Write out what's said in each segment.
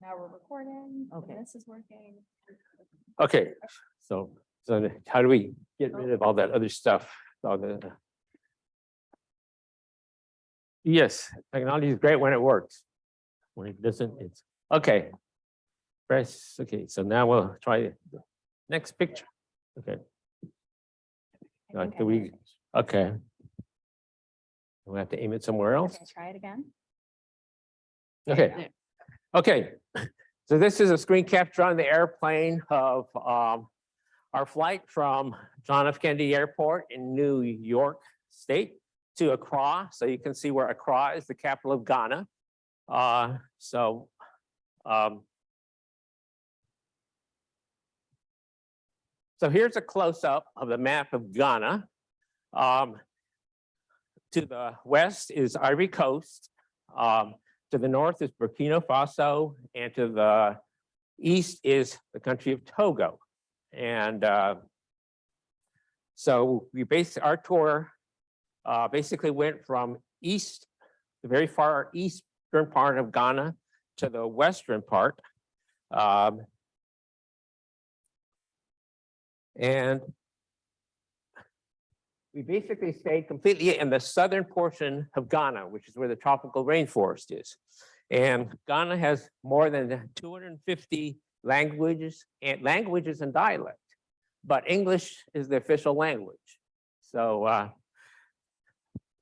Now we're recording. Okay. This is working. Okay, so how do we get rid of all that other stuff? All the yes, technology is great when it works. When it doesn't, it's okay. Press. Okay, so now we'll try the next picture. Okay. Do we? Okay. We have to aim it somewhere else. Okay, try it again. Okay. Okay. So this is a screen capture on the airplane of our flight from John F. Kennedy Airport in New York State to Accra. So you can see where Accra is the capital of Ghana. So here's a close-up of the map of Ghana. To the west is Ivory Coast. To the north is Burkina Faso, and to the east is the country of Togo. And so we based our tour basically went from east, the very far eastern part of Ghana to the western part. And we basically stayed completely in the southern portion of Ghana, which is where the tropical rainforest is. And Ghana has more than 250 languages and dialect, but English is the official language. So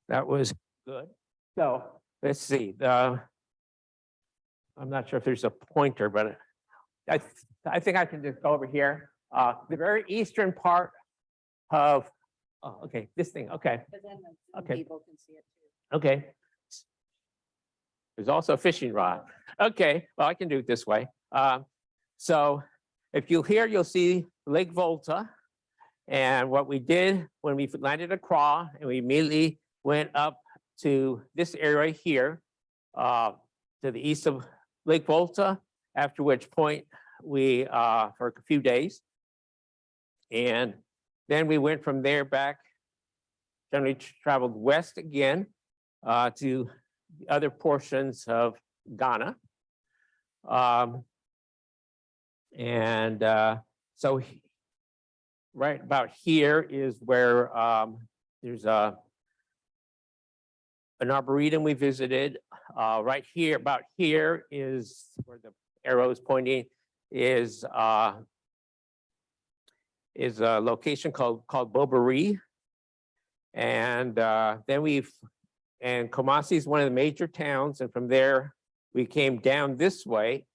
that was good. So let's see. I'm not sure if there's a pointer, but I think I can just go over here. The very eastern part of okay, this thing, okay. Okay. People can see it too. Okay. There's also a fishing rod. Okay, well, I can do it this way. So if you here, you'll see Lake Volta. And what we did when we landed at Accra, and we immediately went up to this area here, to the east of Lake Volta, after which point we, for a few days. And then we went from there back, generally traveled west again to the other portions of Ghana. So right about here is where there's an arboretum we visited. Right here, about here is where the arrow is pointing, is a location called Bobari. And then Kumasi is one of the major towns, and from there we came down this way.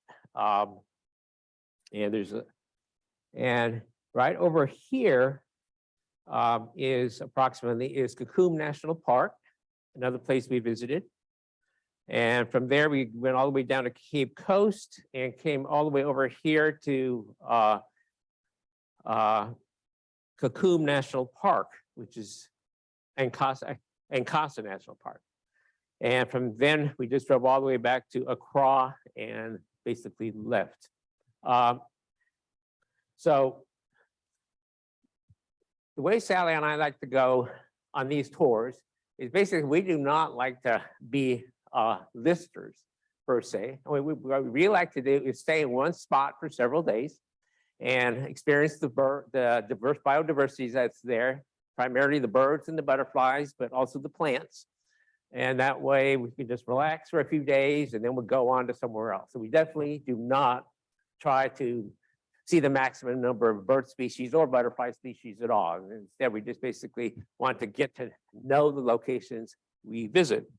And right over here is Kakum National Park, another place we visited. And from there we went all the way down to Cape Coast and came all the way over here to Kakum National Park, which is Nkasa National Park. And from then we just drove all the way back to Accra and basically left. So the way Sally and I like to go on these tours is basically we do not like to be listers per se. What we really like to do is stay in one spot for several days and experience the diverse biodiversity that's there, primarily the birds and the butterflies, but also the plants. And that way we can just relax for a few days and then we'll go on to somewhere else. So we definitely do not try to see the maximum number of bird species or butterfly species at all. And instead, we just basically want to get to know the locations we visit.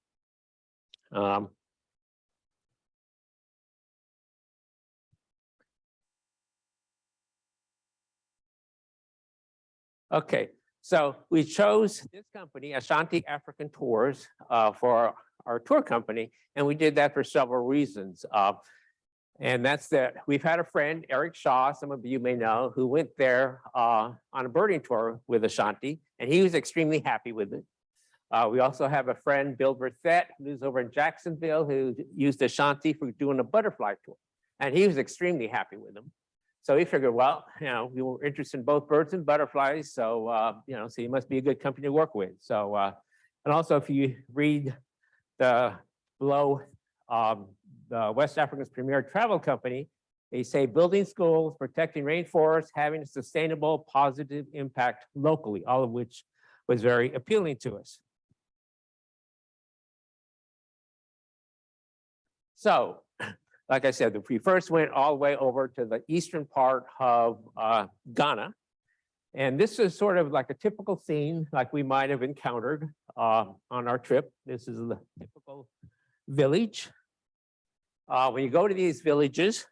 Okay, so we chose this company, Ashanti African Tours, for our tour company, and we did that for several reasons. And that's that we've had a friend, Eric Shaw, some of you may know, who went there on a birding tour with Ashanti, and he was extremely happy with it. We also have a friend, Bill Berthette, who's over in Jacksonville, who used Ashanti for doing a butterfly tour, and he was extremely happy with them. So we figured, well, we were interested in both birds and butterflies, so so he must be a good company to work with. So, and also if you read the below West Africa's premier travel company. They say building schools, protecting rainforests, having a sustainable, positive impact locally, all of which was very appealing to us. So, like I said, we first went all the way over to the eastern part of Ghana. And this is sort of like a typical scene like we might have encountered on our trip. This is the typical village. When you go to these villages,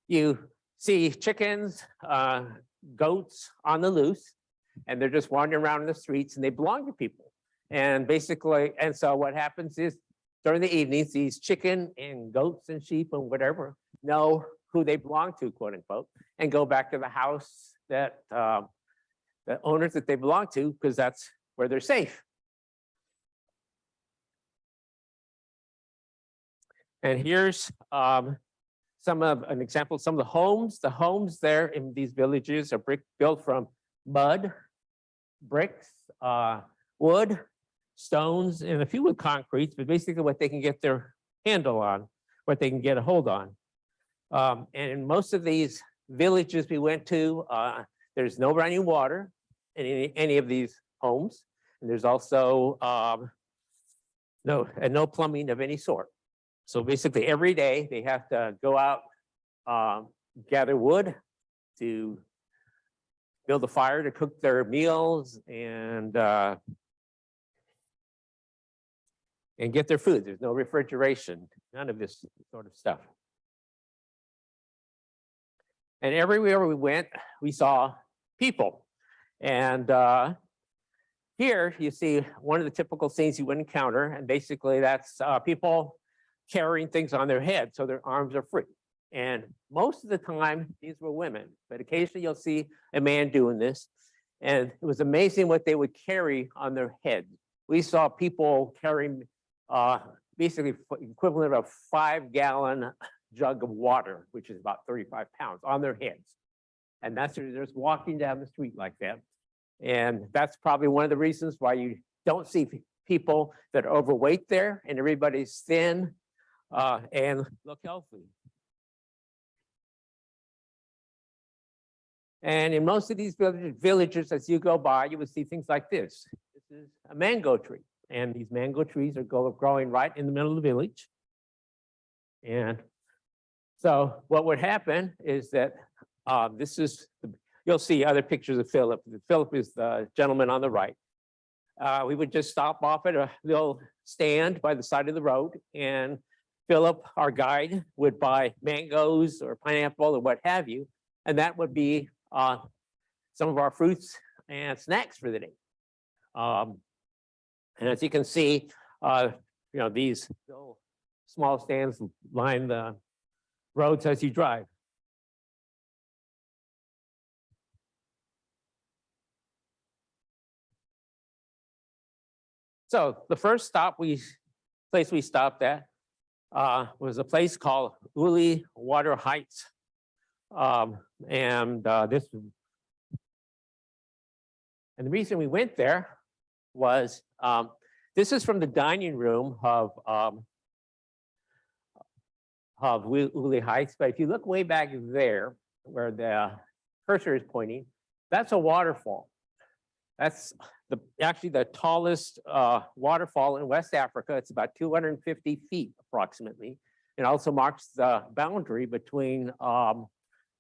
you see chickens, goats on the loose, and they're just wandering around in the streets, and they belong to people. And basically, and so what happens is during the evenings, these chicken and goats and sheep and whatever know who they belong to, quote unquote, and go back to the house that the owners that they belong to, because that's where they're safe. And here's an example of some of the homes. The homes there in these villages are built from mud, bricks, wood, stones, and a few with concrete, but basically what they can get their handle on, what they can get a hold on. And in most of these villages we went to, there's no running water in any of these homes. And there's also no plumbing of any sort. So basically every day they have to go out, gather wood to build a fire to cook their meals and get their food. There's no refrigeration, none of this sort of stuff. And everywhere we went, we saw people. And here you see one of the typical scenes you would encounter. And basically that's people carrying things on their head so their arms are free. And most of the time, these were women, but occasionally you'll see a man doing this. And it was amazing what they would carry on their head. We saw people carrying basically equivalent of a 5-gallon jug of water, which is about 35 pounds, on their heads. And that's just walking down the street like that. And that's probably one of the reasons why you don't see people that are overweight there, and everybody's thin and look healthy. And in most of these villages, as you go by, you will see things like this. This is a mango tree. And these mango trees are growing right in the middle of the village. And so what would happen is that you'll see other pictures of Philip. Philip is the gentleman on the right. We would just stop off at a little stand by the side of the road, and Philip, our guide, would buy mangoes or pineapple or what have you, and that would be some of our fruits and snacks for the day. And as you can see, these little small stands line the roads as you drive. So the first place we stopped at was a place called Uli Water Heights. And the reason we went there was this is from the dining room of Uli Heights. But if you look way back there where the cursor is pointing, that's a waterfall. That's actually the tallest waterfall in West Africa. It's about 250 feet approximately. It also marks the boundary between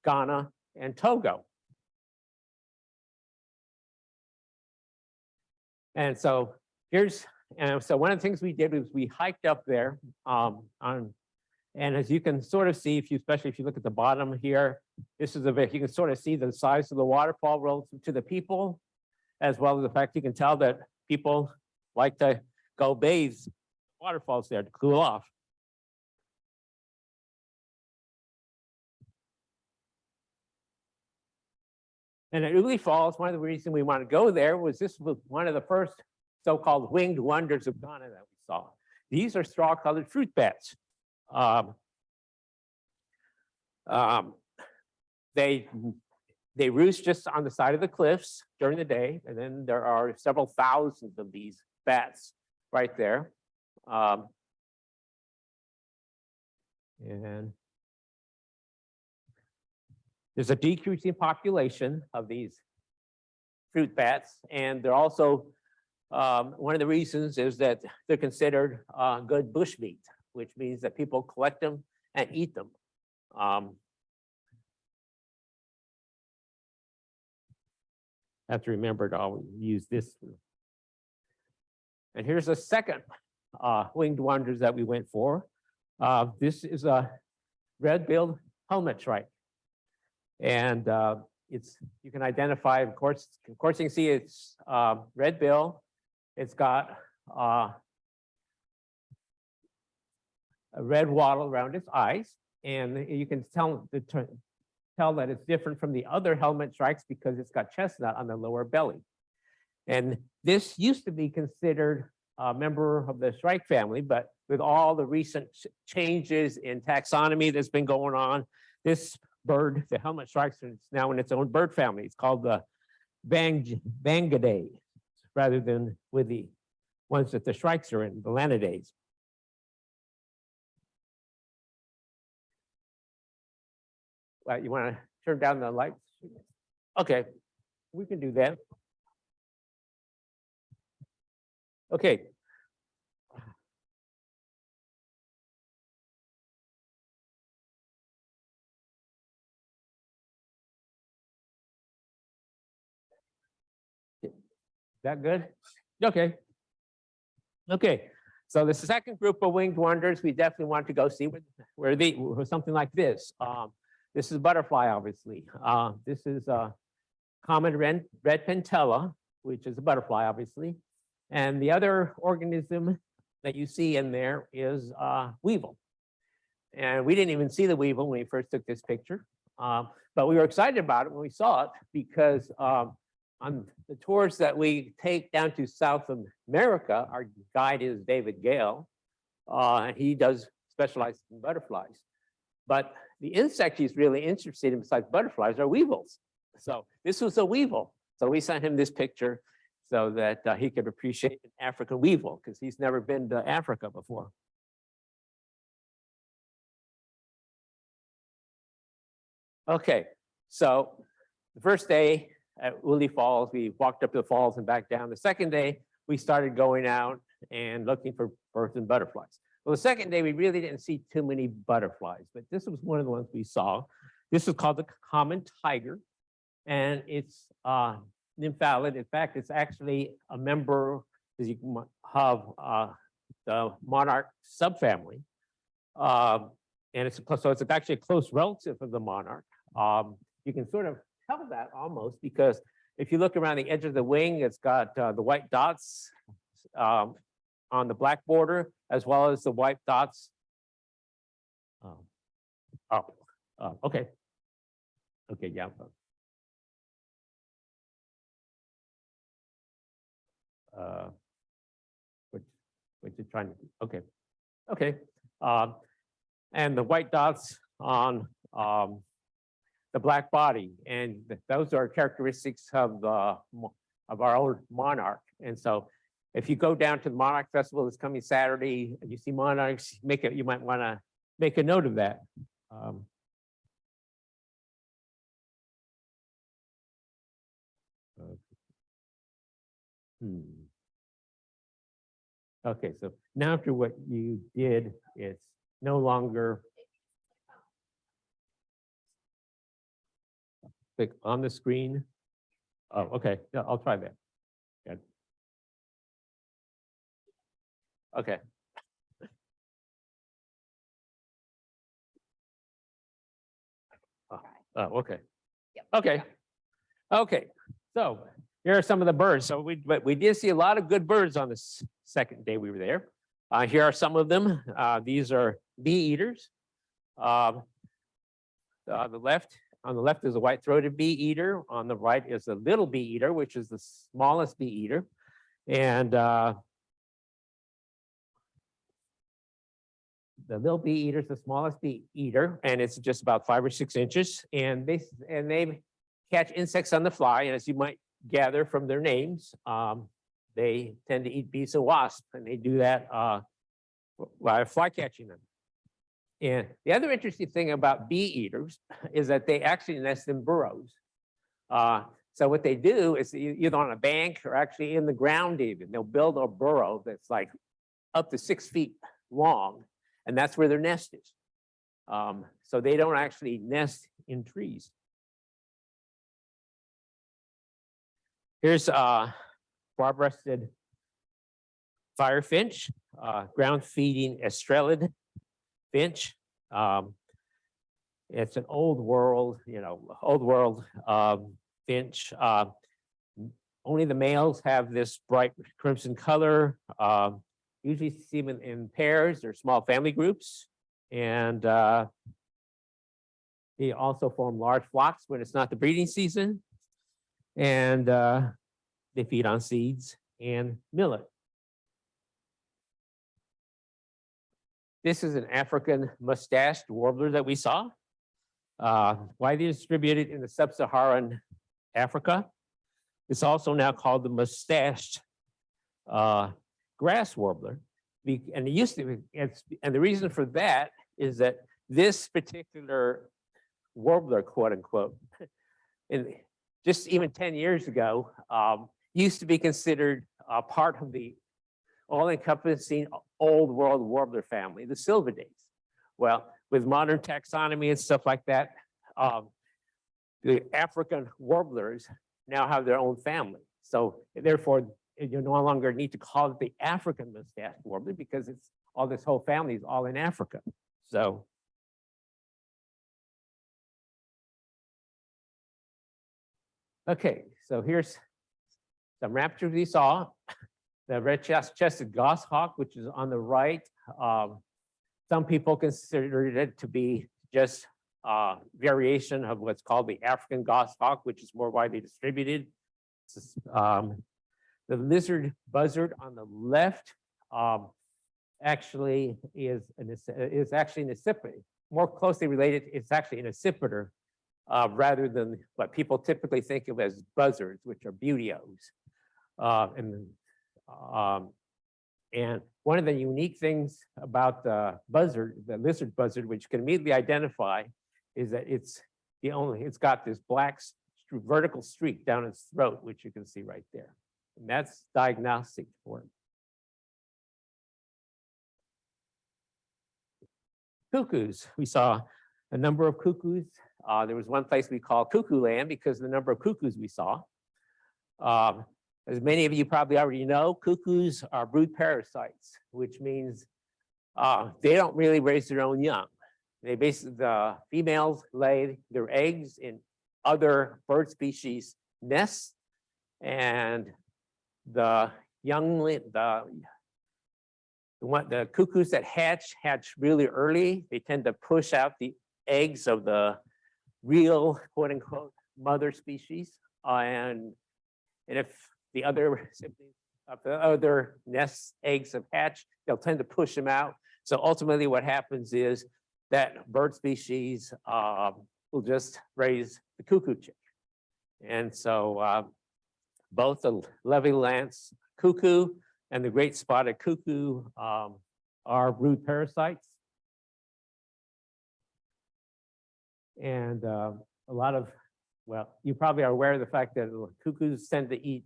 Ghana and Togo. And so so one of the things we did was we hiked up there and as you can sort of see, especially if you look at the bottom here, you can sort of see the size of the waterfall relative to the people, as well as the fact you can tell that people like to go bathe waterfalls there to cool off. And at Uli Falls, one of the reasons we want to go there was this was one of the first so-called winged wonders of Ghana that we saw. These are straw-colored fruit bats. They roost just on the side of the cliffs during the day, and then there are several thousands of these bats right there. And there's a decreasing population of these fruit bats, and they're also one of the reasons is that they're considered good bush meat, which means that people collect them and eat them. Have to remember to always use this. And here's a second winged wonders that we went for. This is a red-billed helmet shrike. And you can identify, of course you can see it's red bill. It's got a red wattle around its eyes. And you can tell that it's different from the other helmet shrikes because it's got chestnut on the lower belly. And this used to be considered a member of the shrike family, but with all the recent changes in taxonomy that's been going on, this bird, the helmet shrike, is now in its own bird family. It's called the Bangidae, rather than with the ones that the shrikes are in, the Lanidae. You want to turn down the lights? Okay, we can do that. Okay. Is that good? Okay. Okay. So the second group of winged wonders, we definitely want to go see where something like this. This is butterfly, obviously. This is a common red pentella, which is a butterfly, obviously. And the other organism that you see in there is weevil. And we didn't even see the weevil when we first took this picture. But we were excited about it when we saw it because on the tours that we take down to South America, our guide is David Gale. And he does specialize in butterflies. But the insect he's really interested in besides butterflies are weevils. So this was a weevil. So we sent him this picture so that he could appreciate an African weevil because he's never been to Africa before. Okay, so the first day at Uli Falls, we walked up to the falls and back down. The second day, we started going out and looking for birds and butterflies. Well, the second day, we really didn't see too many butterflies, but this was one of the ones we saw. This is called the common tiger, and it's nymphalid. In fact, it's actually a member, as you can have the monarch subfamily. And so it's actually a close relative of the monarch. You can sort of tell that almost because if you look around the edge of the wing, it's got the white dots on the black border, as well as the white dots. Okay. Okay, yeah. What you're trying to do? Okay. Okay. And the white dots on the black body, and those are characteristics of our old monarch. And so, if you go down to the Monarch Festival this coming Saturday, and you see monarchs, you might want to make a note of that. Okay, so now after what you did, it's no longer click on the screen. Oh, okay, yeah, I'll try that. Good. Okay. Oh, okay. Yep. Okay. Okay. So here are some of the birds. So we did see a lot of good birds on this second day we were there. Here are some of them. These are bee eaters. On the left is a white-throated bee eater. On the right is a little bee eater, which is the smallest bee eater. And the little bee eater is the smallest bee eater, and it's just about 5 or 6 inches. And they catch insects on the fly. And as you might gather from their names, they tend to eat bees and wasps, and they do that by fly catching them. And the other interesting thing about bee eaters is that they actually nest in burrows. So what they do is either on a bank or actually in the ground even, they'll build a burrow that's like up to 6 feet long, and that's where their nest is. So they don't actually nest in trees. Here's barb-breasted firefinch, ground-feeding estrelid finch. It's an old world finch. Only the males have this bright crimson color. Usually see them in pairs or small family groups. And they also form large flocks when it's not the breeding season. And they feed on seeds and millet. This is an African mustached warbler that we saw, widely distributed in the sub-Saharan Africa. It's also now called the mustached grass warbler. And it used to be, and the reason for that is that this particular warbler, quote unquote, just even 10 years ago, used to be considered part of the all-encompassing old world warbler family, the Sylviidae. Well, with modern taxonomy and stuff like that, the African warblers now have their own family. So therefore, you no longer need to call it the African mustached warbler because it's all this whole family is all in Africa. So. Okay, so here's some raptors we saw. The red-chested goshawk, which is on the right. Some people consider it to be just variation of what's called the African goshawk, which is more widely distributed. The lizard buzzard on the left actually is actually an accipiter. More closely related, it's actually an accipiter rather than what people typically think of as buzzards, which are buteos. And one of the unique things about the lizard buzzard, which you can immediately identify, is that it's got this black vertical streak down its throat, which you can see right there. And that's diagnostic for it. Cuckoos, we saw a number of cuckoos. There was one place we call Cuckoo Land because of the number of cuckoos we saw. As many of you probably already know, cuckoos are brood parasites, which means they don't really raise their own young. They basically, the females lay their eggs in other bird species nests, and the cuckoos that hatch really early. They tend to push out the eggs of the real, quote unquote, mother species, and if the other nest eggs have hatched, they'll tend to push them out. So ultimately what happens is that bird species will just raise the cuckoo chick. And so both the levee-lance cuckoo and the great spotted cuckoo are brood parasites. And a lot of, well, you probably are aware of the fact that cuckoos tend to eat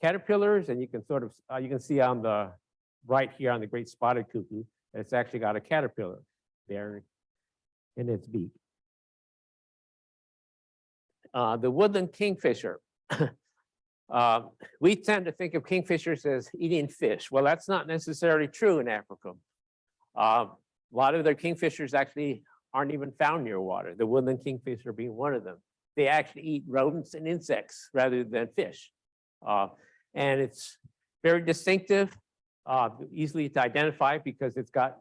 caterpillars, and you can sort of, you can see on the right here on the great spotted cuckoo, that it's actually got a caterpillar there in its beak. The woodland kingfisher. We tend to think of kingfishers as eating fish. Well, that's not necessarily true in Africa. A lot of their kingfishers actually aren't even found near water, the woodland kingfisher being one of them. They actually eat rodents and insects rather than fish. And it's very distinctive, easily to identify because it's got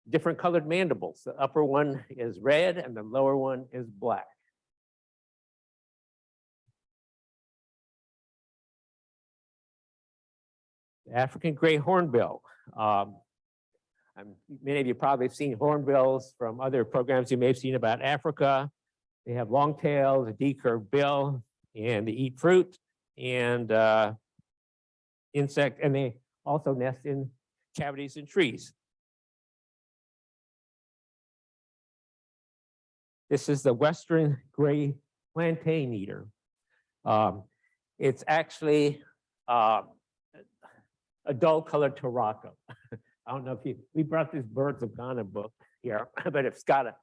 different colored mandibles. The upper one is red and the lower one is black. The African gray hornbill. Many of you probably have seen hornbills from other programs you may have seen about Africa. They have long tails, a D-curved bill, and they eat fruit and insect, and they also nest in cavities in trees. This is the Western gray plantain eater. It's actually a dull colored Taraka. I don't know if we brought this Birds of Ghana book here, but it's got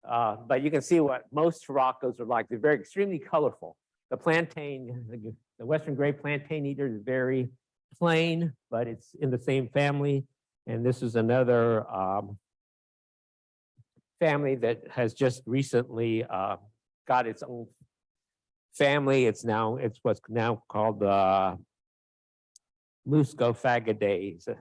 but you can see what most Taracos are like. They're very extremely colorful. The plantain, the Western gray plantain eater is very plain, but it's in the same family. And this is another family that has just recently got its own family. It's what's now called the Muscophagidae.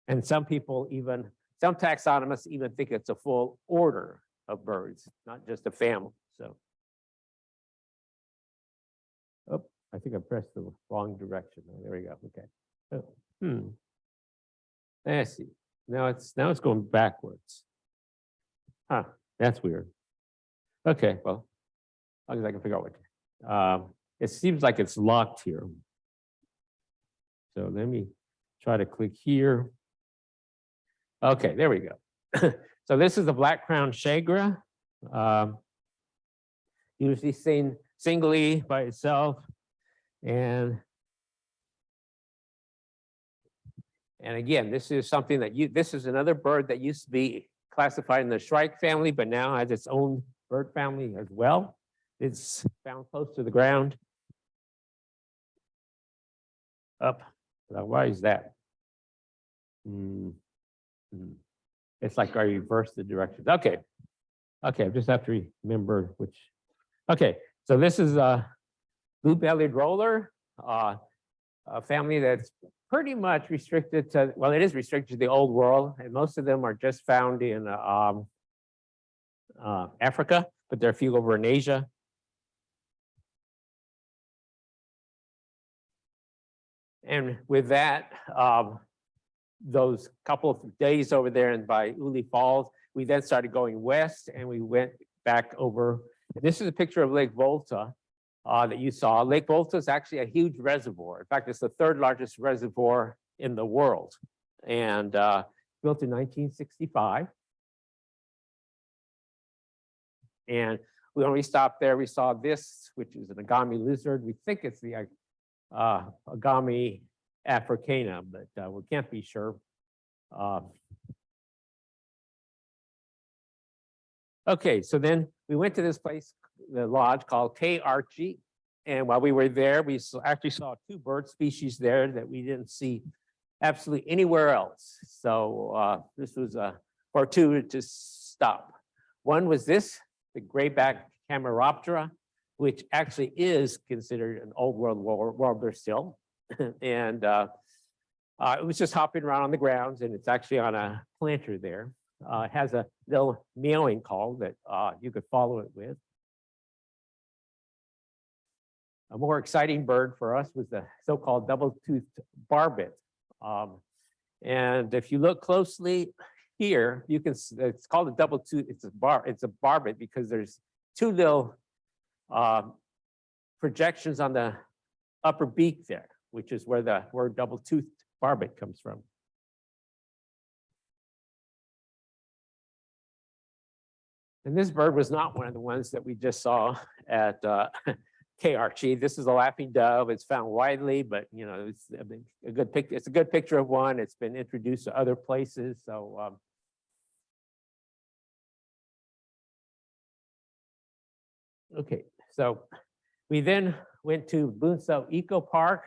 And some taxonomists even think it's a full order of birds, not just a family. So, oh, I think I pressed the wrong direction. Oh, there we go. Okay. Oh, let's see. Now it's going backwards. Huh, that's weird. Okay, well, as long as I can figure out what. It seems like it's locked here. So let me try to click here. Okay, there we go. So this is the black-crowned shagra, usually seen singly by itself. And again, this is something that this is another bird that used to be classified in the shrike family, but now has its own bird family as well. It's found close to the ground. Up. Now, why is that? It's like I reverse the directions. Okay. Okay, I just have to remember which. Okay, so this is a blue-bellied roller, a family that's pretty much restricted to, well, it is restricted to the old world, and most of them are just found in Africa, but there are a few over in Asia. And with that, those couple of days over there and by Uli Falls, we then started going west and we went back over. This is a picture of Lake Volta that you saw. Lake Volta is actually a huge reservoir. In fact, it's the third largest reservoir in the world, and built in 1965. And when we stopped there, we saw this, which is an agami lizard. We think it's the agami africana, but we can't be sure. Okay, so then we went to this place, the lodge called K Archie, and while we were there, we actually saw two bird species there that we didn't see absolutely anywhere else. So this was a fortuitous stop. One was this, the grayback Cameroptera, which actually is considered an old world warbler still. And it was just hopping around on the grounds, and it's actually on a planter there. It has a little meowing call that you could follow it with. A more exciting bird for us was the so-called double-toothed barbet. And if you look closely here, you can, it's called a double-tooth, it's a barbet because there's two little projections on the upper beak there, which is where the word double-toothed barbet comes from. And this bird was not one of the ones that we just saw at KRG. This is a laughing dove. It's found widely, but you know, it's a good picture. It's a good picture of one. It's been introduced to other places. So okay, so we then went to Bunso Eco Park,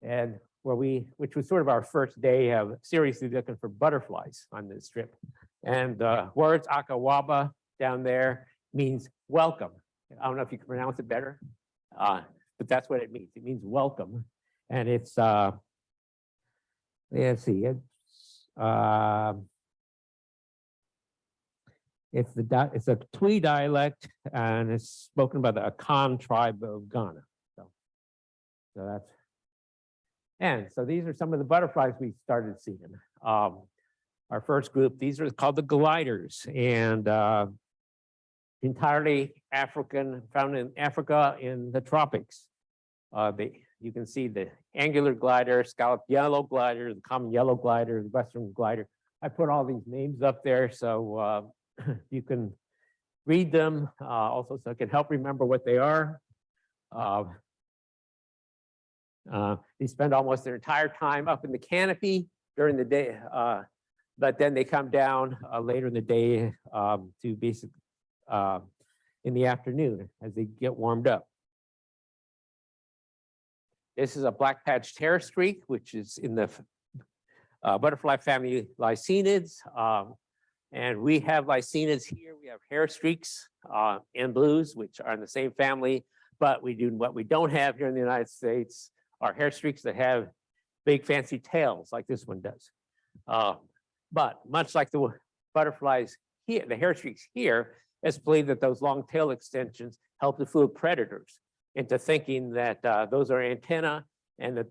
and which was sort of our first day of seriously looking for butterflies on this trip. And words Akawaba down there means welcome. I don't know if you can pronounce it better, but that's what it means. It means welcome. And it's, let's see, it's a Twi dialect, and it's spoken by the Akan tribe of Ghana. So that's, and so these are some of the butterflies we started seeing. Our first group, these are called the gliders, and entirely African, found in Africa in the tropics. You can see the angular glider, scalloped yellow glider, the common yellow glider, the western glider. I put all these names up there so you can read them, also so I can help remember what they are. They spend almost their entire time up in the canopy during the day, but then they come down later in the day to basically in the afternoon as they get warmed up. This is a black-patched hair streak, which is in the butterfly family Lycaenids. And we have Lycaenids here. We have hair streaks and blues, which are in the same family, but what we don't have here in the United States are hair streaks that have big fancy tails like this one does. But much like the butterflies here, the hair streaks here, it's believed that those long tail extensions help to fool predators into thinking that those are antennae and that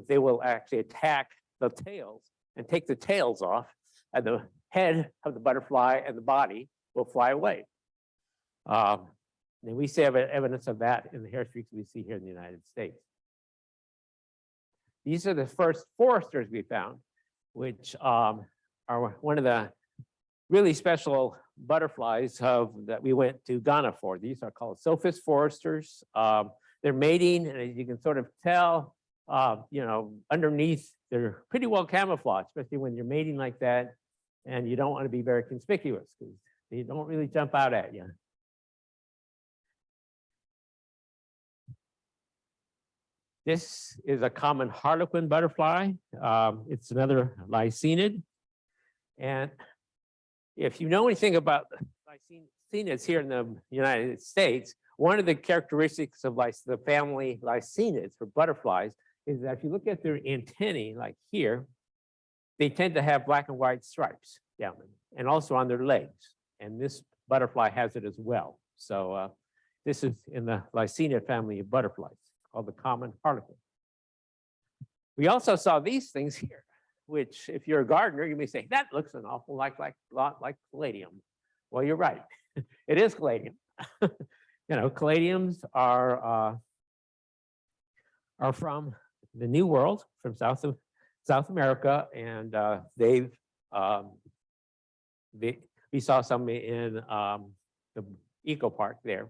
they will actually attack the tails and take the tails off, and the head of the butterfly and the body will fly away. And we see evidence of that in the hair streaks we see here in the United States. These are the first foresters we found, which are one of the really special butterflies that we went to Ghana for. These are called Sophis foresters. They're mating, and as you can sort of tell, underneath, they're pretty well camouflaged, especially when you're mating like that, and you don't want to be very conspicuous because they don't really jump out at you. This is a common harlequin butterfly. It's another Lycaenid. And if you know anything about Lycaenids here in the United States, one of the characteristics of the family Lycaenids for butterflies is that if you look at their antennae, like here, they tend to have black and white stripes down them, and also on their legs. And this butterfly has it as well. So this is in the Lycaenid family of butterflies, called the common harlequin. We also saw these things here, which if you're a gardener, you may say, that looks an awful lot like caladium. Well, you're right. It is caladium. Caladiums are from the New World, from South America, and we saw some in the eco park there.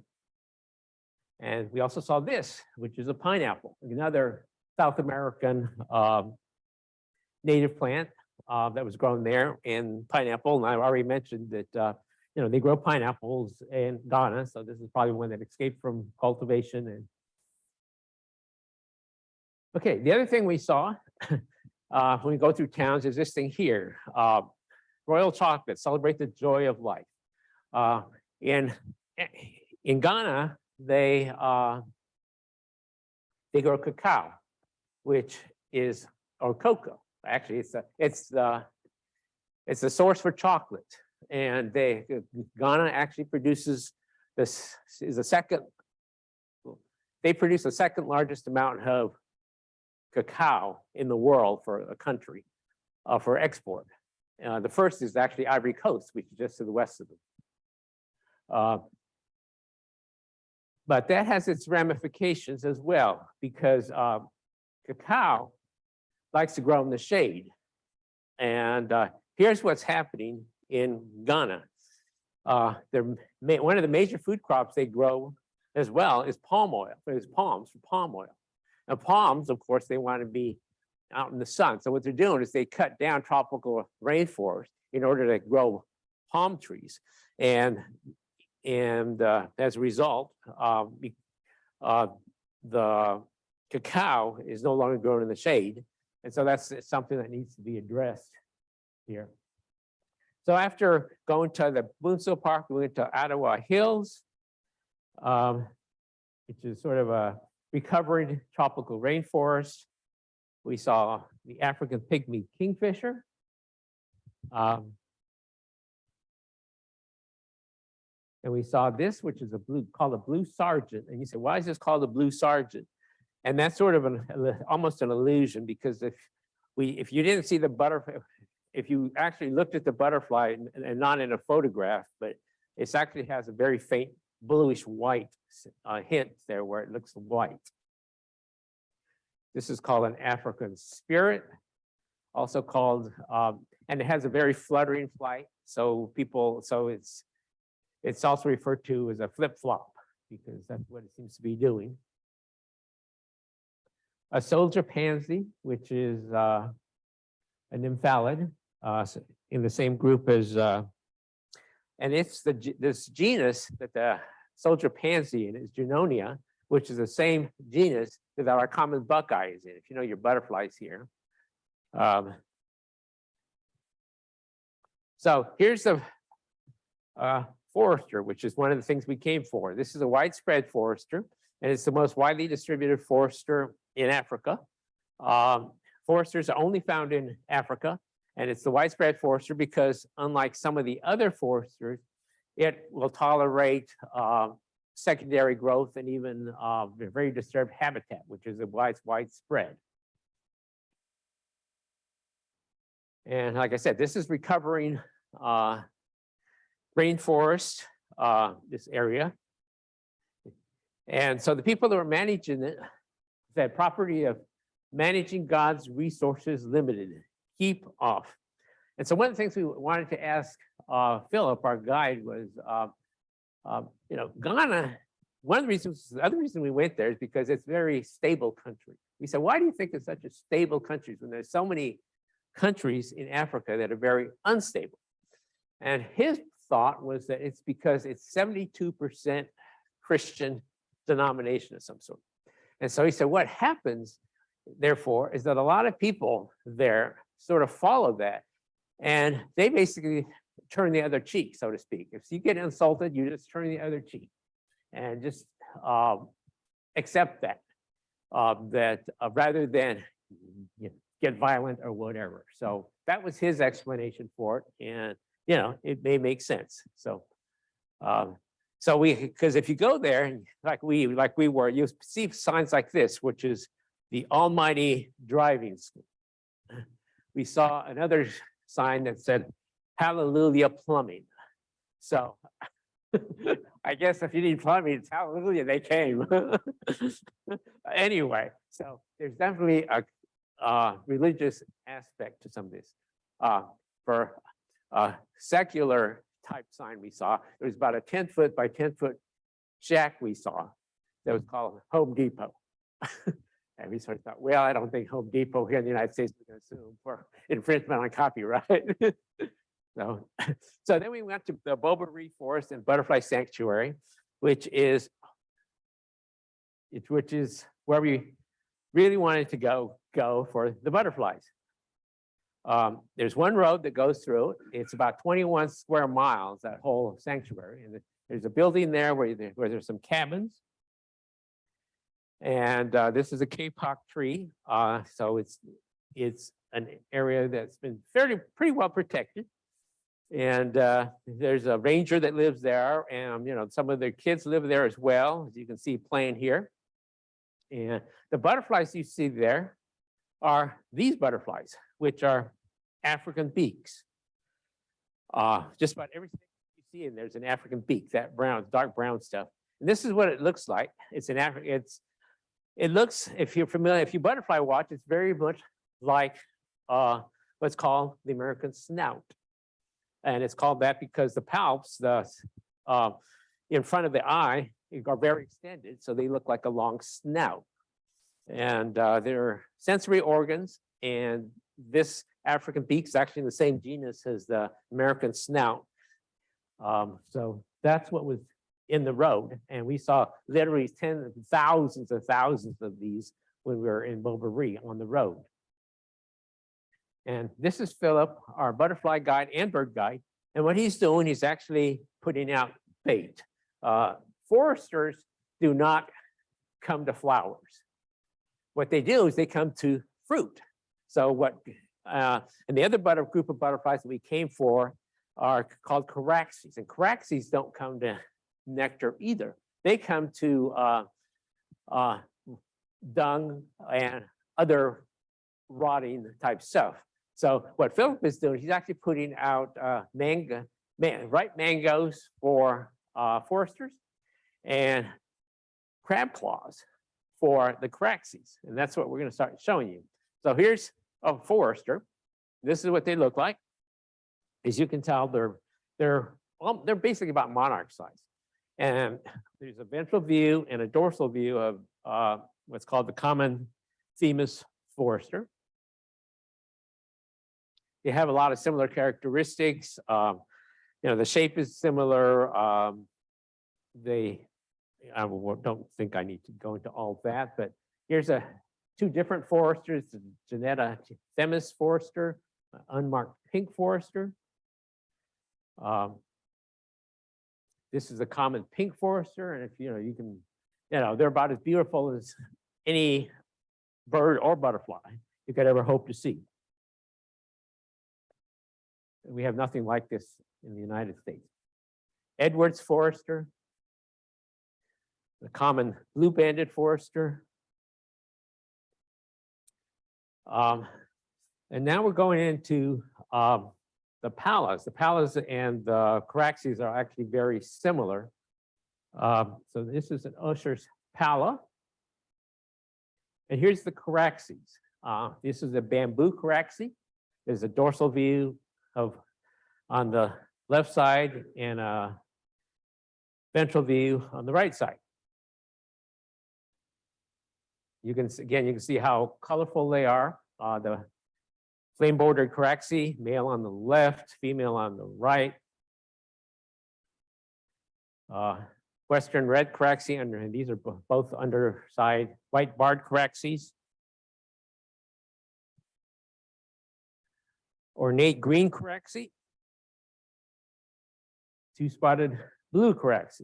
And we also saw this, which is a pineapple, another South American native plant that was grown there in pineapple. And I already mentioned that they grow pineapples in Ghana, so this is probably one that escaped from cultivation. And okay, the other thing we saw when we go through towns is this thing here, royal chocolate, celebrate the joy of life. In Ghana, they grow cacao, which is, or cocoa. Actually, it's the source for chocolate, and Ghana actually produces this is the second. They produce the second largest amount of cacao in the world for a country for export. The first is actually Ivory Coast, which is just to the west of them. But that has its ramifications as well, because cacao likes to grow in the shade. And here's what's happening in Ghana. One of the major food crops they grow as well is palm oil. There's palms for palm oil. Now, palms, of course, they want to be out in the sun. So what they're doing is they cut down tropical rainforests in order to grow palm trees. And as a result, the cacao is no longer grown in the shade. And so that's something that needs to be addressed here. So after going to the Boonville Park, we went to Ottawa Hills, which is sort of a recovering tropical rainforest. We saw the African pygmy kingfisher. And we saw this, which is called a blue sergeant. And you say, why is this called a blue sergeant? And that's sort of almost an illusion, because if you didn't see the butterfly, if you actually looked at the butterfly and not in a photograph, but it actually has a very faint bluish white hint there where it looks white. This is called an African spirit. also called, and it has a very fluttering flight. So it's also referred to as a flip-flop because that's what it seems to be doing. A soldier pansy, which is an nymphalid, in the same group as, and it's this genus that the soldier pansy in is Junonia, which is the same genus that our common buckeye is in, if you know your butterflies here. So here's the forester, which is one of the things we came for. This is a widespread forester, and it's the most widely distributed forester in Africa. Foresters are only found in Africa, and it's the widespread forester because unlike some of the other foresters, it will tolerate secondary growth and even very disturbed habitat, which is a widespread. And like I said, this is recovering rainforest, this area. And so the people that were managing it said property of managing God's resources limited, keep off. And so one of the things we wanted to ask Philip, our guide, was, Ghana, the other reason we went there is because it's a very stable country. We said, why do you think it's such a stable country when there's so many countries in Africa that are very unstable? And his thought was that it's because it's 72% Christian denomination of some sort. And so he said, what happens, therefore, is that a lot of people there sort of follow that. And they basically turn the other cheek, so to speak. If you get insulted, you just turn the other cheek and just accept that, rather than get violent or whatever. So that was his explanation for it. And, it may make sense. So, because if you go there, like we were, you see signs like this, which is the Almighty Driving School. We saw another sign that said, Hallelujah Plumbing. So I guess if you need plumbing, it's hallelujah, they came. Anyway, so there's definitely a religious aspect to some of this. For a secular type sign we saw, it was about a 10-foot by 10-foot shack we saw that was called Home Depot. And we sort of thought, well, I don't think Home Depot here in the United States is going to sue for infringement on copyright. So then we went to the Bobbery Forest and Butterfly Sanctuary, which is where we really wanted to go for the butterflies. There's one road that goes through it. It's about 21 square miles, that whole sanctuary. And there's a building there where there's some cabins. And this is a kapok tree. So it's an area that's been pretty well protected. And there's a ranger that lives there, and some of their kids live there as well, as you can see playing here. And the butterflies you see there are these butterflies, which are African beaks. Just about everything you see in there's an African beak, that brown, dark brown stuff. And this is what it looks like. It's an African. It looks, if you're familiar, if you butterfly watch, it's very much like what's called the American snout. And it's called that because the palps, in front of the eye, are very extended, so they look like a long snout. And they're sensory organs, and this African beak is actually in the same genus as the American snout. So that's what was in the road, and we saw literally tens of thousands of these when we were in Bobbery on the road. And this is Philip, our butterfly guide and bird guide. And what he's doing, he's actually putting out bait. Foresters do not come to flowers. What they do is they come to fruit. So and the other group of butterflies that we came for are called caraxes. And caraxes don't come to nectar either. They come to dung and other rotting type stuff. So what Philip is doing, he's actually putting out ripe mangoes for foresters and crab claws for the caraxes. And that's what we're going to start showing you. So here's a forester. This is what they look like. As you can tell, they're basically about monarch size. And there's a ventral view and a dorsal view of what's called the common Themis forester. They have a lot of similar characteristics. The shape is similar. I don't think I need to go into all that, but here's two different foresters, the Genetta Themis forester, unmarked pink forester. This is a common pink forester, and if you can, they're about as beautiful as any bird or butterfly you could ever hope to see. We have nothing like this in the United States. Edwards forester, the common blue-banded forester. And now we're going into the pallas. The pallas and the caraxes are actually very similar. So this is an Usher's palla. And here's the caraxes. This is a bamboo caraxe. There's a dorsal view on the left side and a ventral view on the right side. You can see how colorful they are. The flame bordered caraxe, male on the left, female on the right. Western red caraxe, and these are both underside white barred caraxes. Ornate green caraxe, two-spotted blue caraxe,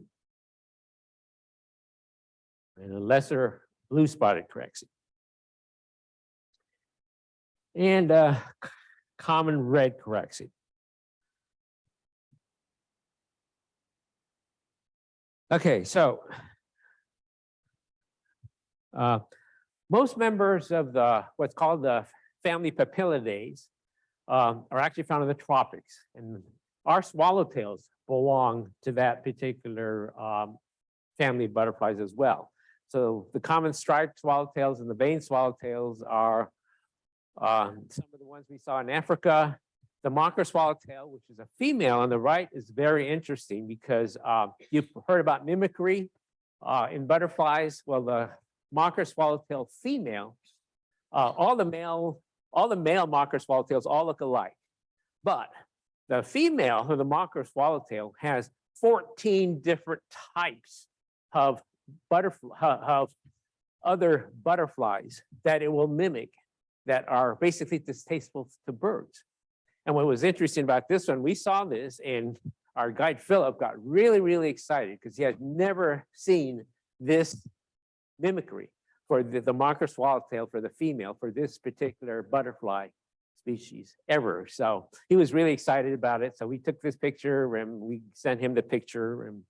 and a lesser blue-spotted caraxe. And common red caraxe. Okay, so most members of what's called the family Papillidae are actually found in the tropics, and our swallowtails belong to that particular family of butterflies as well. So the common striped swallowtails and the veined swallowtails are some of the ones we saw in Africa. The mocker swallowtail, which is a female on the right, is very interesting because you've heard about mimicry in butterflies. Well, the mocker swallowtail female, all the male mocker swallowtails all look alike, but the female of the mocker swallowtail has 14 different types of other butterflies that it will mimic that are basically distasteful to birds. And what was interesting about this one, we saw this and our guide Philip got really, really excited because he had never seen this mimicry for the mocker swallowtail for the female for this particular butterfly species ever. So he was really excited about it. So we took this picture and we sent him the picture. And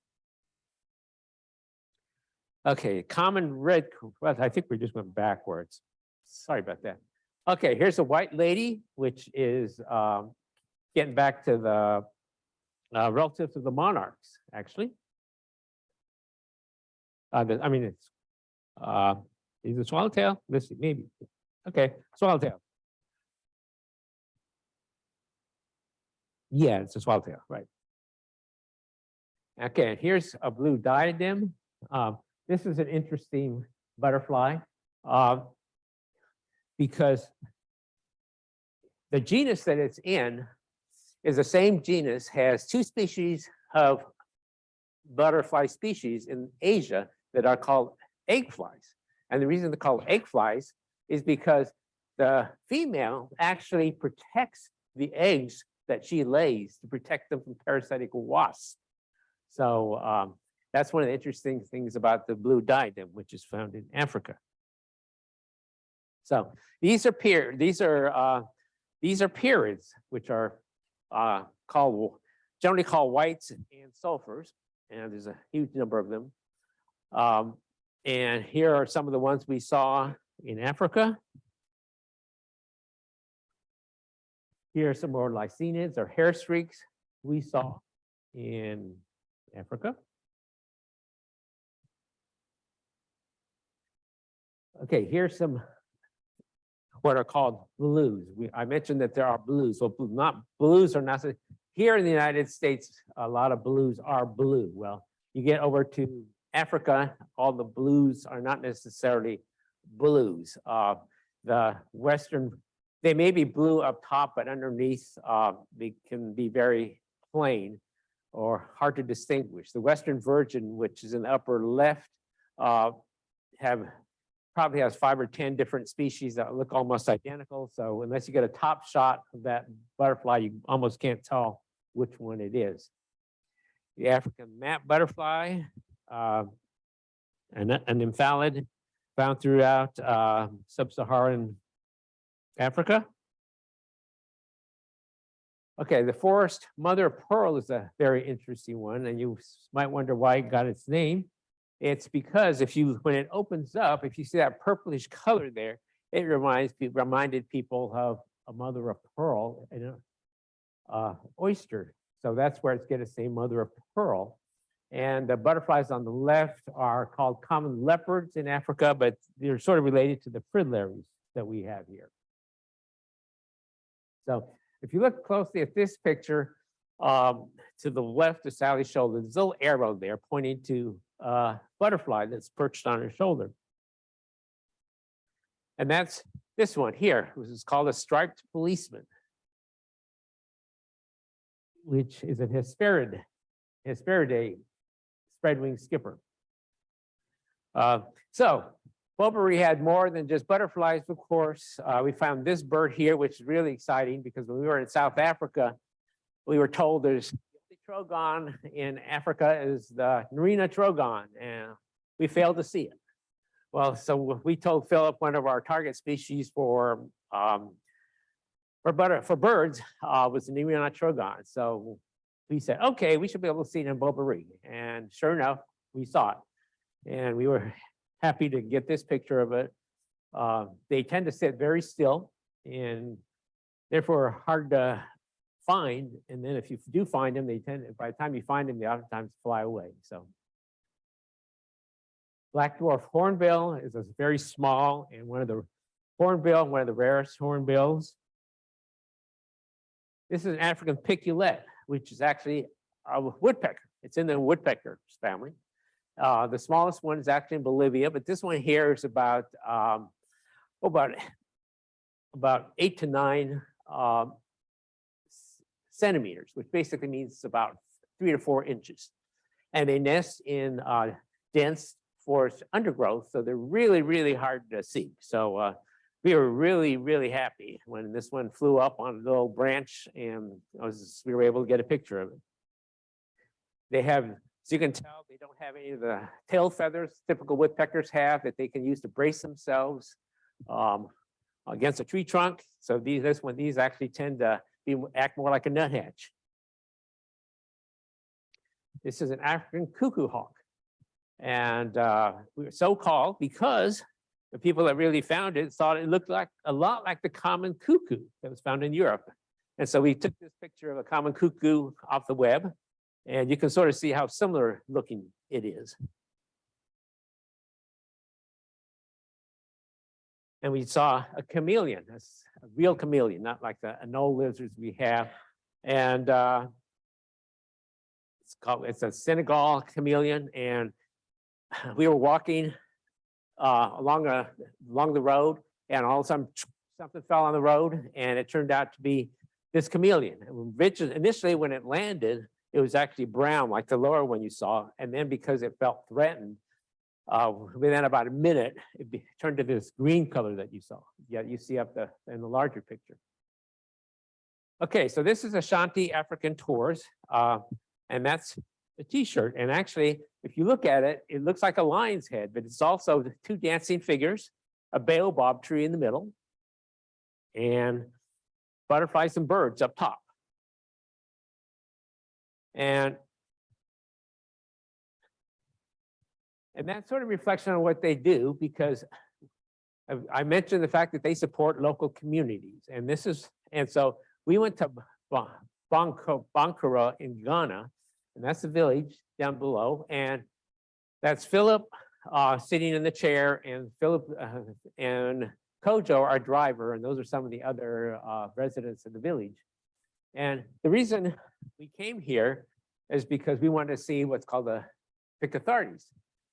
okay, common red, well, I think we just went backwards. Sorry about that. Okay, here's a white lady, which is getting back to the relatives of the monarchs, actually. It's is it swallowtail? Let's see, maybe. Okay, swallowtail. Yeah, it's a swallowtail, right. Okay, here's a blue diadem. This is an interesting butterfly because the genus that it's in is the same genus, has two species of butterfly species in Asia that are called egg flies. And the reason they're called egg flies is because the female actually protects the eggs that she lays to protect them from parasitic wasps. So that's one of the interesting things about the blue diadem, which is found in Africa. So these are perids, which are generally called whites and sulfurs, and there's a huge number of them. And here are some of the ones we saw in Africa. Here are some more lycenids or hair streaks we saw in Africa. Okay, here's some what are called blues. I mentioned that there are blues. So blues are not here in the United States. A lot of blues are blue. Well, you get over to Africa, all the blues are not necessarily blues. The Western, they may be blue up top, but underneath they can be very plain or hard to distinguish. The Western Virgin, which is in the upper left, probably has 5 or 10 different species that look almost identical. So unless you get a top shot of that butterfly, you almost can't tell which one it is. The African map butterfly, an invalid found throughout sub-Saharan Africa. Okay, the forest mother of pearl is a very interesting one, and you might wonder why it got its name. It's because when it opens up, if you see that purplish color there, it reminded people of a mother of pearl and an oyster. So that's where it's getting its name, mother of pearl. And the butterflies on the left are called common leopards in Africa, but they're sort of related to the fritillaries that we have here. So if you look closely at this picture, to the left of Sally's shoulder, there's a little arrow there pointing to a butterfly that's perched on her shoulder. And that's this one here, which is called a striped policeman, which is an Hesperidae, spread-wing skipper. So Bovary had more than just butterflies, of course. We found this bird here, which is really exciting because when we were in South Africa, we were told there's the trogon in Africa is the Narina trogon, and we failed to see it. Well, so we told Philip one of our target species for birds was the Narina trogon. So we said, okay, we should be able to see it in Bovary, and sure enough, we saw it, and we were happy to get this picture of it. They tend to sit very still and therefore hard to find. And then if you do find them, by the time you find them, they oftentimes fly away. So black dwarf hornbill is a very small and one of the rarest hornbills. This is an African piculet, which is actually a woodpecker. It's in the woodpecker family. The smallest one is actually in Bolivia, but this one here is about 8 to 9 centimeters, which basically means about 3 to 4 inches. And they nest in dense forest undergrowth, so they're really, really hard to see. So we were really, really happy when this one flew up on a little branch, and we were able to get a picture of it. They have, as you can tell, they don't have any of the tail feathers typical woodpeckers have that they can use to brace themselves against a tree trunk. So these actually tend to act more like a nuthatch. This is an African cuckoo hawk. And we were so called because the people that really found it thought it looked like a lot like the common cuckoo that was found in Europe. And so we took this picture of a common cuckoo off the web, and you can sort of see how similar looking it is. And we saw a chameleon, a real chameleon, not like the anole lizards we have. And it's a Senegal chameleon. And we were walking along the road, and all of a sudden something fell on the road, and it turned out to be this chameleon. Initially, when it landed, it was actually brown, like the lower one you saw, and then because it felt threatened, within about a minute, it turned to this green color that you saw. Yeah, you see up in the larger picture. Okay, so this is Ashanti African Tours, and that's a T-shirt. And actually, if you look at it, it looks like a lion's head, but it's also 2 dancing figures, a baobab tree in the middle, and butterflies and birds up top. And that's sort of reflection on what they do, because I mentioned the fact that they support local communities. And so we went to Bankura in Ghana, and that's the village down below. And that's Philip sitting in the chair, and Philip and Kojo, our driver, and those are some of the other residents of the village. And the reason we came here is because we wanted to see what's called the Picathartes,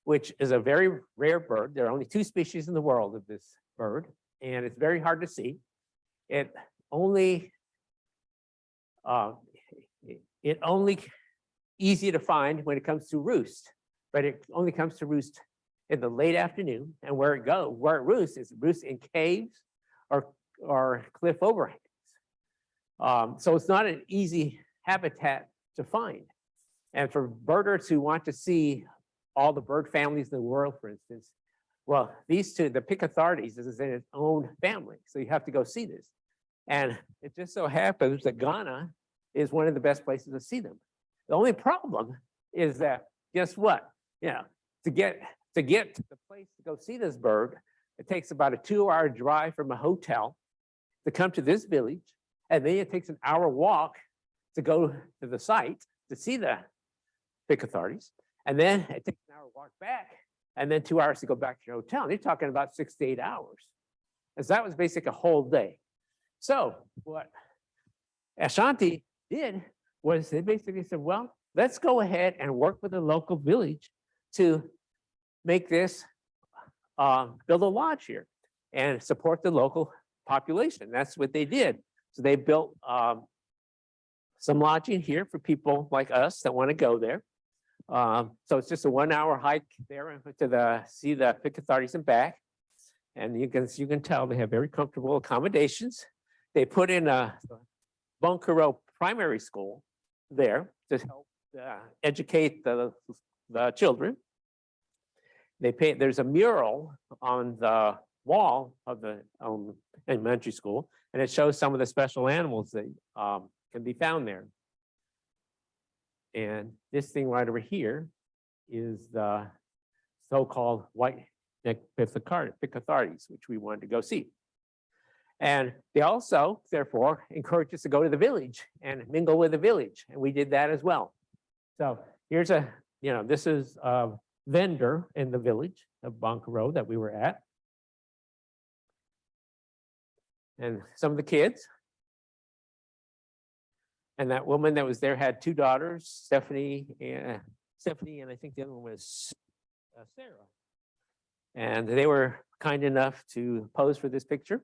which is a very rare bird. There are only 2 species in the world of this bird, and it's very hard to see. It only easy to find when it comes to roost, but it only comes to roost in the late afternoon. And where it roosts is in caves or cliff overhangs. So it's not an easy habitat to find. And for birders who want to see all the bird families in the world, for instance, well, these 2, the Picathartes is in its own family. So you have to go see this. And it just so happens that Ghana is one of the best places to see them. The only problem is that, guess what? You know, to get to the place to go see this bird, it takes about a 2-hour drive from a hotel to come to this village. And then it takes an hour walk to go to the site to see the Picathartes. And then it takes an hour walk back, and then 2 hours to go back to your hotel. And you're talking about 6 to 8 hours. And so that was basically a whole day. So what Ashanti did was they basically said, well, let's go ahead and work with the local village to make this, build a lodge here and support the local population. That's what they did. So they built some lodging here for people like us that want to go there. So it's just a 1-hour hike there to see the Picathartes and back. And you can tell they have very comfortable accommodations. They put in a Bunkero primary school there to help educate the children. There's a mural on the wall of the elementary school, and it shows some of the special animals that can be found there. And this thing right over here is the so-called white-necked Picathartes, which we wanted to go see. And they also, therefore, encouraged us to go to the village and mingle with the village, and we did that as well. So here's this is a vendor in the village of Bunkero that we were at. And some of the kids. And that woman that was there had 2 daughters, Stephanie, and I think the other one was Sarah. And they were kind enough to pose for this picture.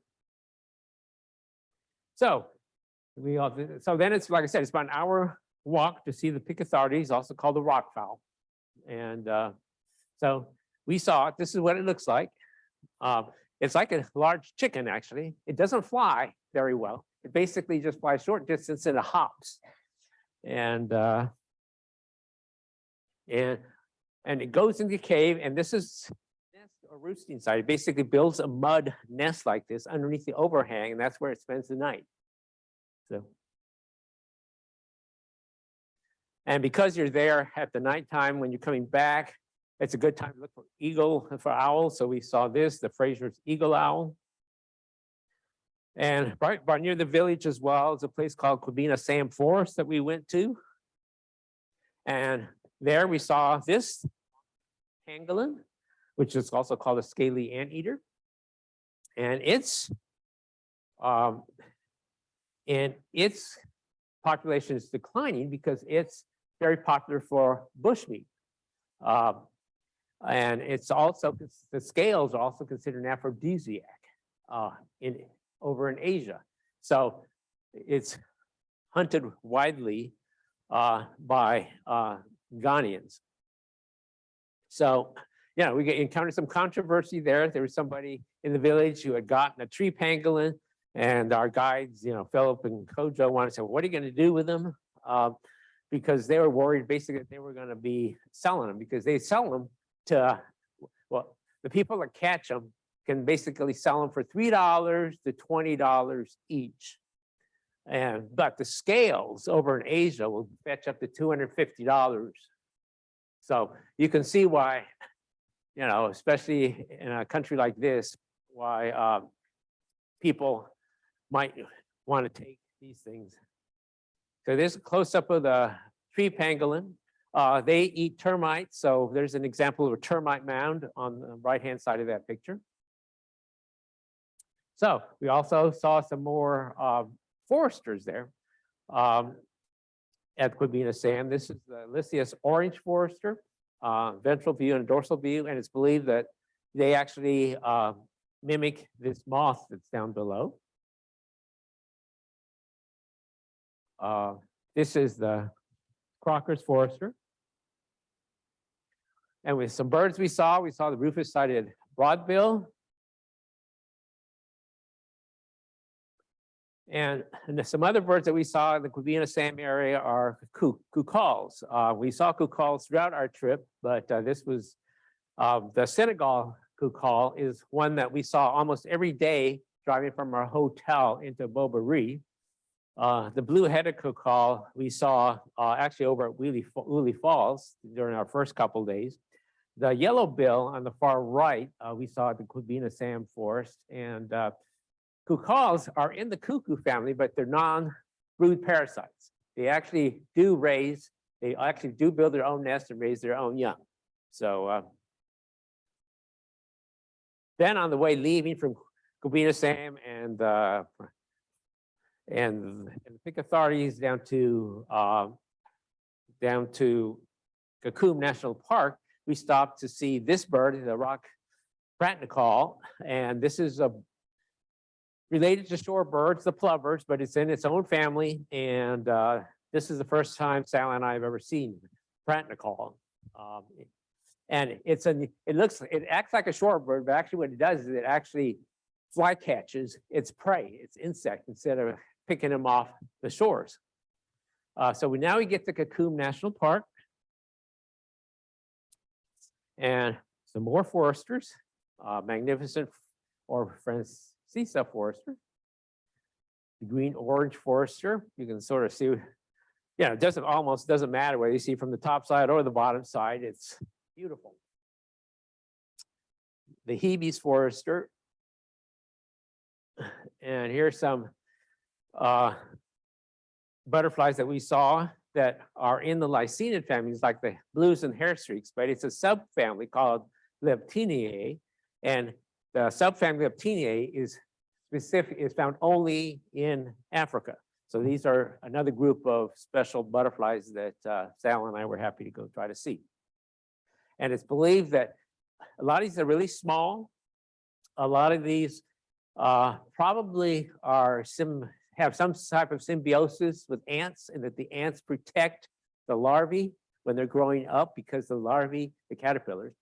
So then it's, like I said, it's about an hour walk to see the Picathartes, also called the rockfowl. And so we saw it. This is what it looks like. It's like a large chicken, actually. It doesn't fly very well. It basically just flies short distance and it hops. And it goes into the cave, and this is nest or roosting site. It basically builds a mud nest like this underneath the overhang, and that's where it spends the night. So, and because you're there at the nighttime when you're coming back, it's a good time to look for owls. So we saw this, the Fraser's eagle owl. And right near the village as well is a place called Kwabena Sam Forest that we went to. And there we saw this pangolin, which is also called a scaly anteater. And its population is declining because it's very popular for bushmeat. And it's also, the scales are also considered an aphrodisiac over in Asia. So it's hunted widely by Ghanaians. So, yeah, we encountered some controversy there. There was somebody in the village who had gotten a tree pangolin, and our guides, Philip and Kojo, wanted to say, well, what are you going to do with them? Because they were worried basically that they were going to be selling them, because they sell them to, well, the people that catch them can basically sell them for $3 to $20 each. But the scales over in Asia will fetch up to $250. So you can see why, especially in a country like this, why people might want to take these things. So there's a close-up of the tree pangolin. They eat termites. So there's an example of a termite mound on the right-hand side of that picture. So we also saw some more foresters there at Quibina Sam. This is the Lycius orange forester, ventral view and dorsal view, and it's believed that they actually mimic this moth that's down below. This is the Crocker's forester. And with some birds we saw the rufous-sided broadbill. And some other birds that we saw in the Quibina Sam area are cuckoos. We saw cuckoos throughout our trip, but this was the Senegal cuckoo is one that we saw almost every day driving from our hotel into Bobari. The blue-headed cuckoo we saw actually over at Wheelie Falls during our first couple of days. The yellow bill on the far right, we saw at the Quibina Sam Forest, and cuckoos are in the cuckoo family, but they're non-brood parasites. They actually do build their own nest and raise their own young. So then on the way leaving from Quibina Sam and the Pick authorities down to Kakum National Park, we stopped to see this bird, the rock pratnicol, and this is related to shorebirds, the plovers, but it's in its own family, and this is the first time Sally and I have ever seen pratnicol. And it acts like a shorebird, but actually what it does is it actually fly catches its prey, its insect, instead of picking them off the shores. So now we get to Kakum National Park. And some more foresters, magnificent or Francisa forester, the green-orange forester. You can sort of see, it almost doesn't matter whether you see from the top side or the bottom side, it's beautiful. The Hebe's forester. And here's some butterflies that we saw that are in the Lycaenid families, like the blues and hair streaks, but it's a subfamily called Leptiniae, and the subfamily Leptiniae is found only in Africa. So these are another group of special butterflies that Sal and I were happy to go try to see. And it's believed that a lot of these are really small. A lot of these probably have some type of symbiosis with ants, and that the ants protect the larvae when they're growing up, because the larvae, the caterpillars,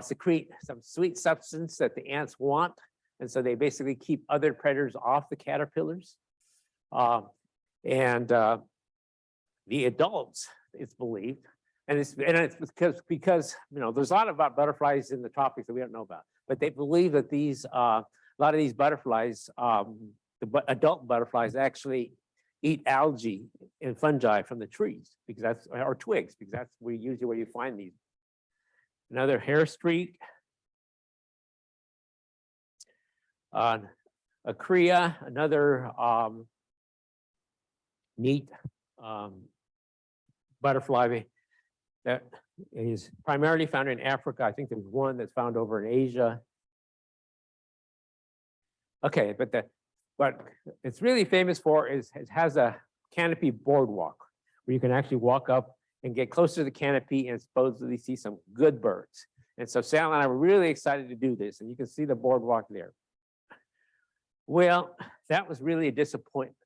secrete some sweet substance that the ants want. And so they basically keep other predators off the caterpillars. The adults, it's believed, and it's because there's a lot about butterflies in the tropics that we don't know about, but they believe that a lot of these butterflies, the adult butterflies actually eat algae and fungi from the trees, or twigs, because that's usually where you find these. Another hair streak. Accra, another neat butterfly that is primarily found in Africa. I think there's one that's found over in Asia. Okay, but what it's really famous for is it has a canopy boardwalk where you can actually walk up and get closer to the canopy and supposedly see some good birds. And so Sal and I were really excited to do this, and you can see the boardwalk there. Well, that was really a disappointment,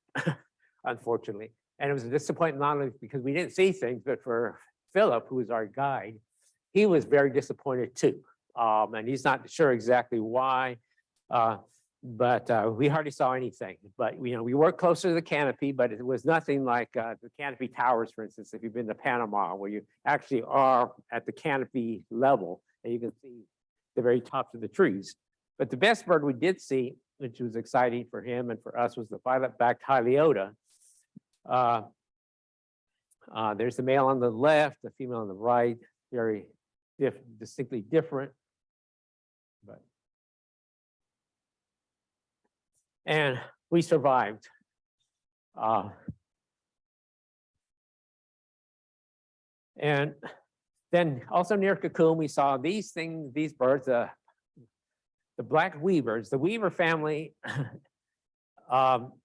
unfortunately. And it was a disappointment not only because we didn't see things, but for Philip, who was our guide, he was very disappointed too. And he's not sure exactly why. But we hardly saw anything. But we were closer to the canopy, but it was nothing like the canopy towers, for instance, if you've been to Panama, where you actually are at the canopy level and you can see the very tops of the trees. But the best bird we did see, which was exciting for him and for us, was the violet-backed Hyliota. There's the male on the left, the female on the right, very distinctly different. And we survived. And then also near Kakum, we saw these birds, the the black weavers. The Weaver family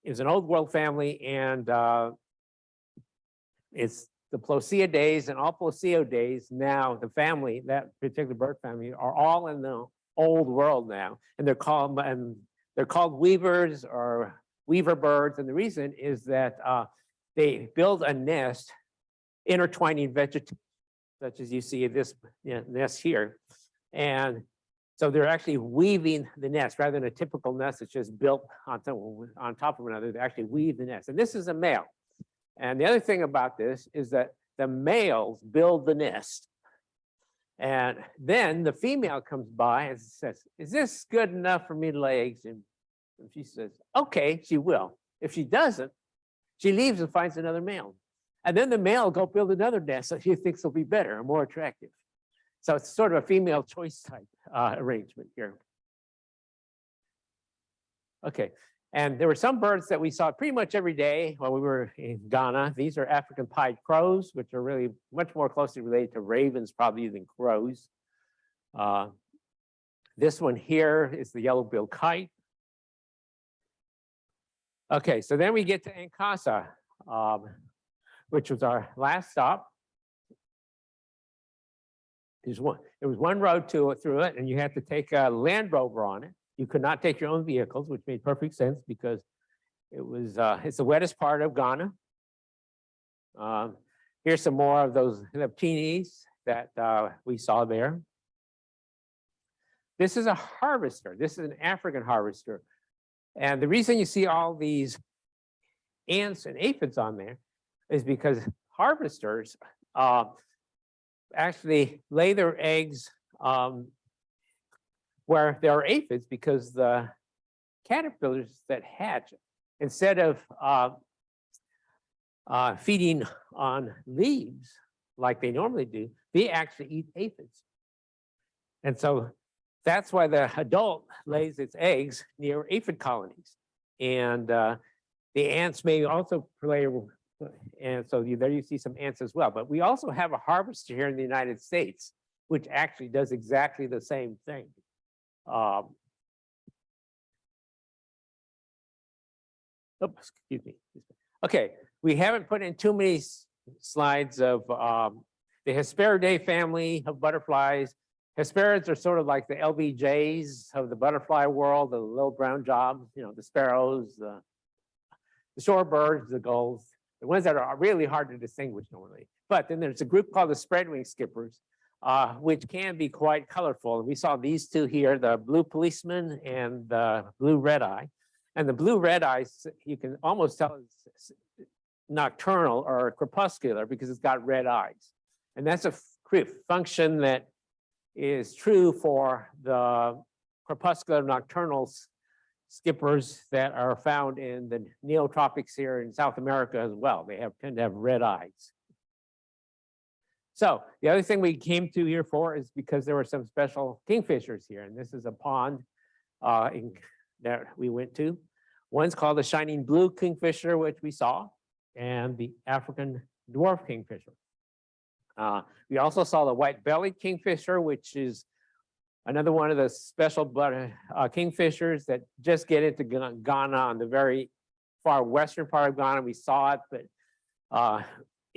is an old world family, and it's the Plosiadae and all Plosiadae now, the family, that particular bird family, are all in the old world now, and they're called weavers or weaver birds. And the reason is that they build a nest intertwining vegetation, such as you see this nest here. And so they're actually weaving the nest rather than a typical nest that's just built on top of another. They actually weave the nest. And this is a male. And the other thing about this is that the males build the nest. And then the female comes by and says, is this good enough for me to lay eggs? And she says, okay, she will. If she doesn't, she leaves and finds another male. And then the male will go build another nest that she thinks will be better and more attractive. So it's sort of a female choice type arrangement here. Okay, and there were some birds that we saw pretty much every day while we were in Ghana. These are African pied crows, which are really much more closely related to ravens probably than crows. This one here is the yellow-billed kite. Okay, so then we get to Nkasa, which was our last stop. There was one road through it, and you had to take a Land Rover on it. You could not take your own vehicles, which made perfect sense because it's the wettest part of Ghana. Here's some more of those leptinis that we saw there. This is a harvester. This is an African harvester. And the reason you see all these ants and aphids on there is because harvesters actually lay their eggs where there are aphids, because the caterpillars that hatch, instead of feeding on leaves like they normally do, they actually eat aphids. And so that's why the adult lays its eggs near aphid colonies. And the ants may also play, and so there you see some ants as well. But we also have a harvester here in the United States, which actually does exactly the same thing. Excuse me. Okay, we haven't put in too many slides of the Hesperidae family of butterflies. Hesperids are sort of like the LBJs of the butterfly world, the little brown jobs, the sparrows, the shorebirds, the gulls, the ones that are really hard to distinguish normally. But then there's a group called the spreadwing skippers, which can be quite colorful. And we saw these two here, the blue policeman and the blue red-eye. And the blue red-eye, you can almost tell it's nocturnal or crepuscular because it's got red eyes. And that's a function that is true for the crepuscular nocturnal skippers that are found in the neotropics here in South America as well. They tend to have red eyes. So the other thing we came to here for is because there were some special kingfishers here, and this is a pond that we went to. One's called the shining blue kingfisher, which we saw, and the African dwarf kingfisher. We also saw the white-bellied kingfisher, which is another one of the special kingfishers that just get into Ghana on the very far western part of Ghana. We saw it, but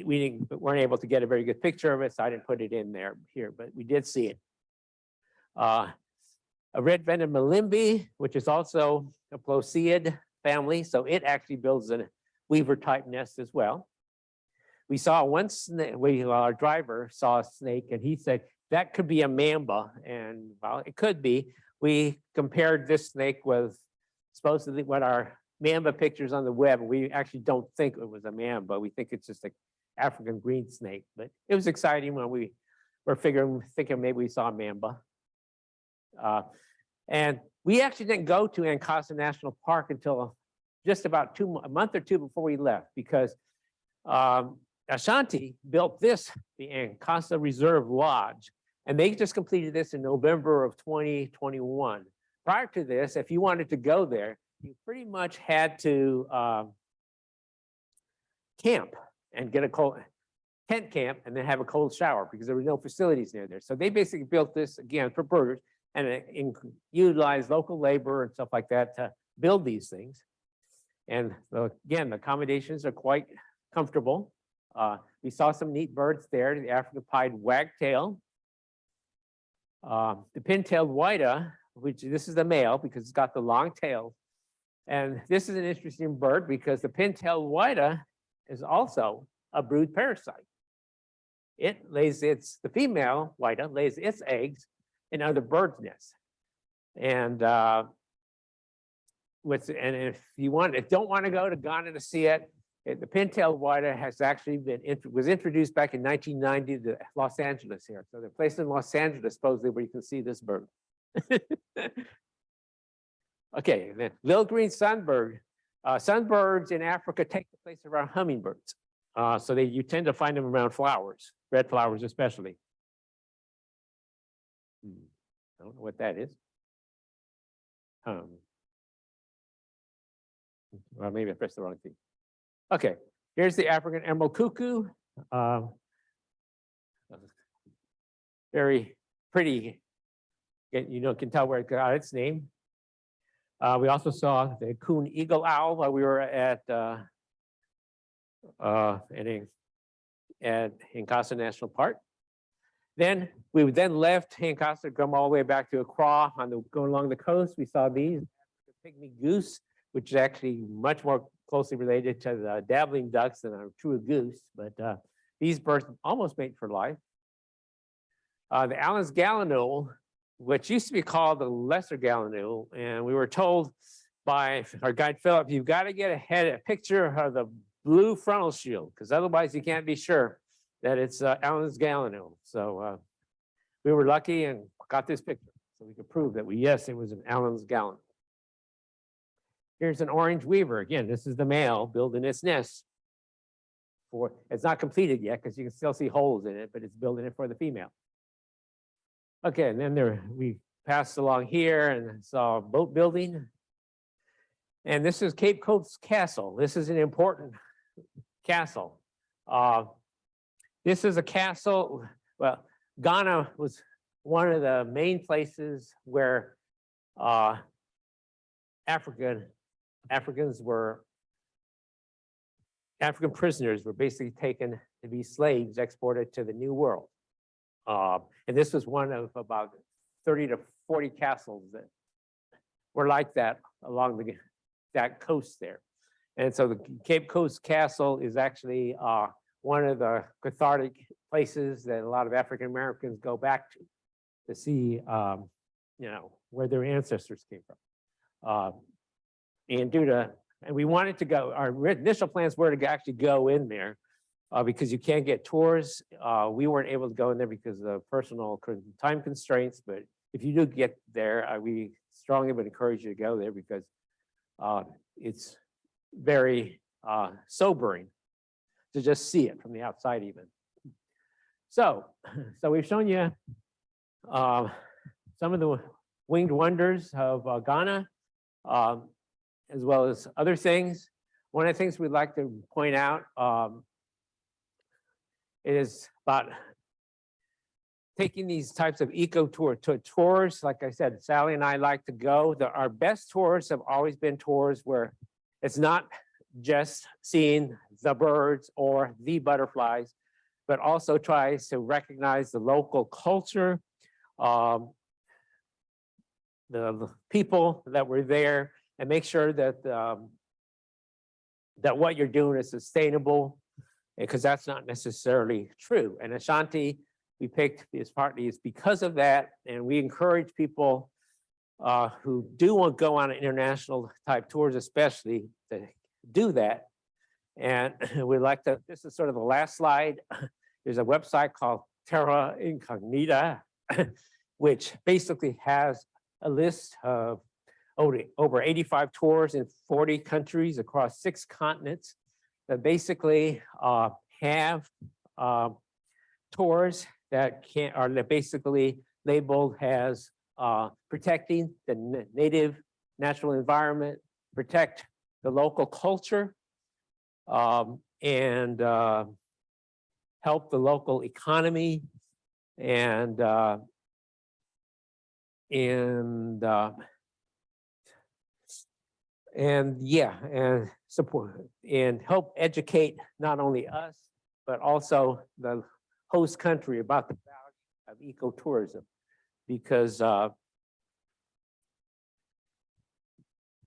we weren't able to get a very good picture of it, so I didn't put it in there here, but we did see it. A red-vented malimbe, which is also a Plosiad family, so it actually builds a weaver-type nest as well. We saw one snake, our driver saw a snake, and he said, that could be a mamba, and well, it could be. We compared this snake with supposedly what our mamba pictures on the web, and we actually don't think it was a mamba. We think it's just an African green snake, but it was exciting when we were thinking maybe we saw a mamba. And we actually didn't go to Nkasa National Park until just about a month or two before we left, because Ashanti built the Nkasa Reserve Lodge, and they just completed this in November of 2021. Prior to this, if you wanted to go there, you pretty much had to camp and get a tent camp and then have a cold shower because there were no facilities near there. So they basically built this again for birders. and utilize local labor and stuff like that to build these things. And again, the accommodations are quite comfortable. We saw some neat birds there, the African pied wagtail. The pin-tailed whita, which this is the male because it's got the long tail. And this is an interesting bird because the pin-tailed whita is also a brood parasite. It lays the female whita lays its eggs in other birds' nests. And if you don't want to go to Ghana to see it, the pin-tailed whita has actually was introduced back in 1990 to Los Angeles here. So they're placed in Los Angeles, supposedly, where you can see this bird. Okay, then little green sunbird. Sunbirds in Africa take the place around hummingbirds. So you tend to find them around flowers, red flowers especially. I don't know what that is. Well, maybe I pressed the wrong thing. Okay, here's the African emerald cuckoo. Very pretty. You can tell where it got its name. We also saw the coon eagle owl while we were at Nkasa National Park. Then we left Nkasa, come all the way back to Accra going along the coast. We saw these pygmy goose, which is actually much more closely related to the dabbling ducks than a true goose, but these birds almost mate for life. The Allen's gallinule, which used to be called the lesser gallinule, and we were told by our guide Philip, you've got to get a picture of the blue frontal shield, because otherwise you can't be sure that it's Allen's gallinule. So we were lucky and got this picture, so we could prove that yes, it was an Allen's gallinule. Here's an orange weaver. Again, this is the male building its nest. It's not completed yet because you can still see holes in it, but it's building it for the female. Okay, and then we passed along here and saw boat building. And this is Cape Coast Castle. This is an important castle. This is a castle. Well, Ghana was one of the main places where African prisoners were basically taken to be slaves exported to the New World. And this was one of about 30 to 40 castles that were like that along that coast there. And so the Cape Coast Castle is actually one of the cathartic places that a lot of African Americans go back to see, where their ancestors came from. And we wanted to go, our initial plans were to actually go in there because you can't get tours. We weren't able to go in there because of personal time constraints, but if you do get there, we strongly would encourage you to go there because it's very sobering to just see it from the outside even. So we've shown you some of the winged wonders of Ghana, as well as other things. One of the things we'd like to point out is about taking these types of eco tours. Like I said, Sally and I like to go. Our best tours have always been tours where it's not just seeing the birds or the butterflies, but also tries to recognize the local culture, the people that were there, and make sure that that what you're doing is sustainable, because that's not necessarily true. And Ashanti, we picked this partly is because of that, and we encourage people who do want to go on international type tours, especially to do that. And we like to. This is sort of the last slide. There's a website called Terra Incognita, which basically has a list of over 85 tours in 40 countries across 6 continents that basically have tours that are basically labeled as protecting the native natural environment, protect the local culture, and help the local economy, and and yeah, and support and help educate not only us, but also the host country about the value of ecotourism, because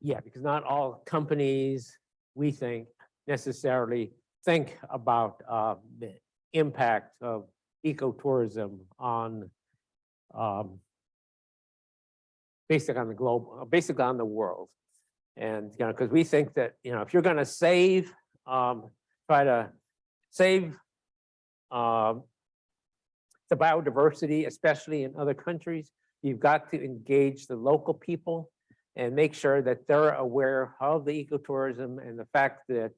because not all companies, we think, necessarily think about the impact of ecotourism on basically on the globe, basically on the world. And because we think that if you're going to save, try to save the biodiversity, especially in other countries, you've got to engage the local people and make sure that they're aware of the ecotourism and the fact that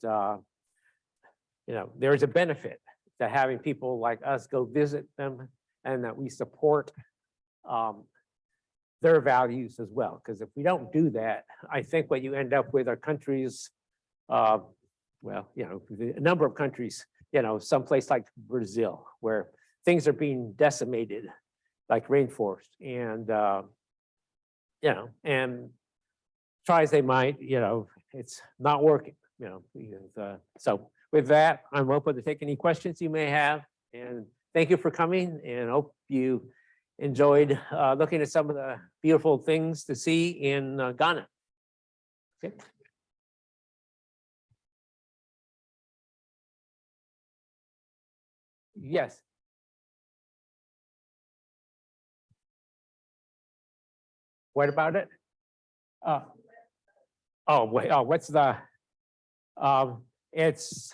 there's a benefit to having people like us go visit them, and that we support their values as well. Because if we don't do that, I think what you end up with are countries, a number of countries, someplace like Brazil, where things are being decimated, like rainforest, and and try as they might, it's not working. So with that, I'm open to take any questions you may have, and thank you for coming, and hope you enjoyed looking at some of the beautiful things to see in Ghana. Okay. Yes. What about it? Oh, wait, what's the, it's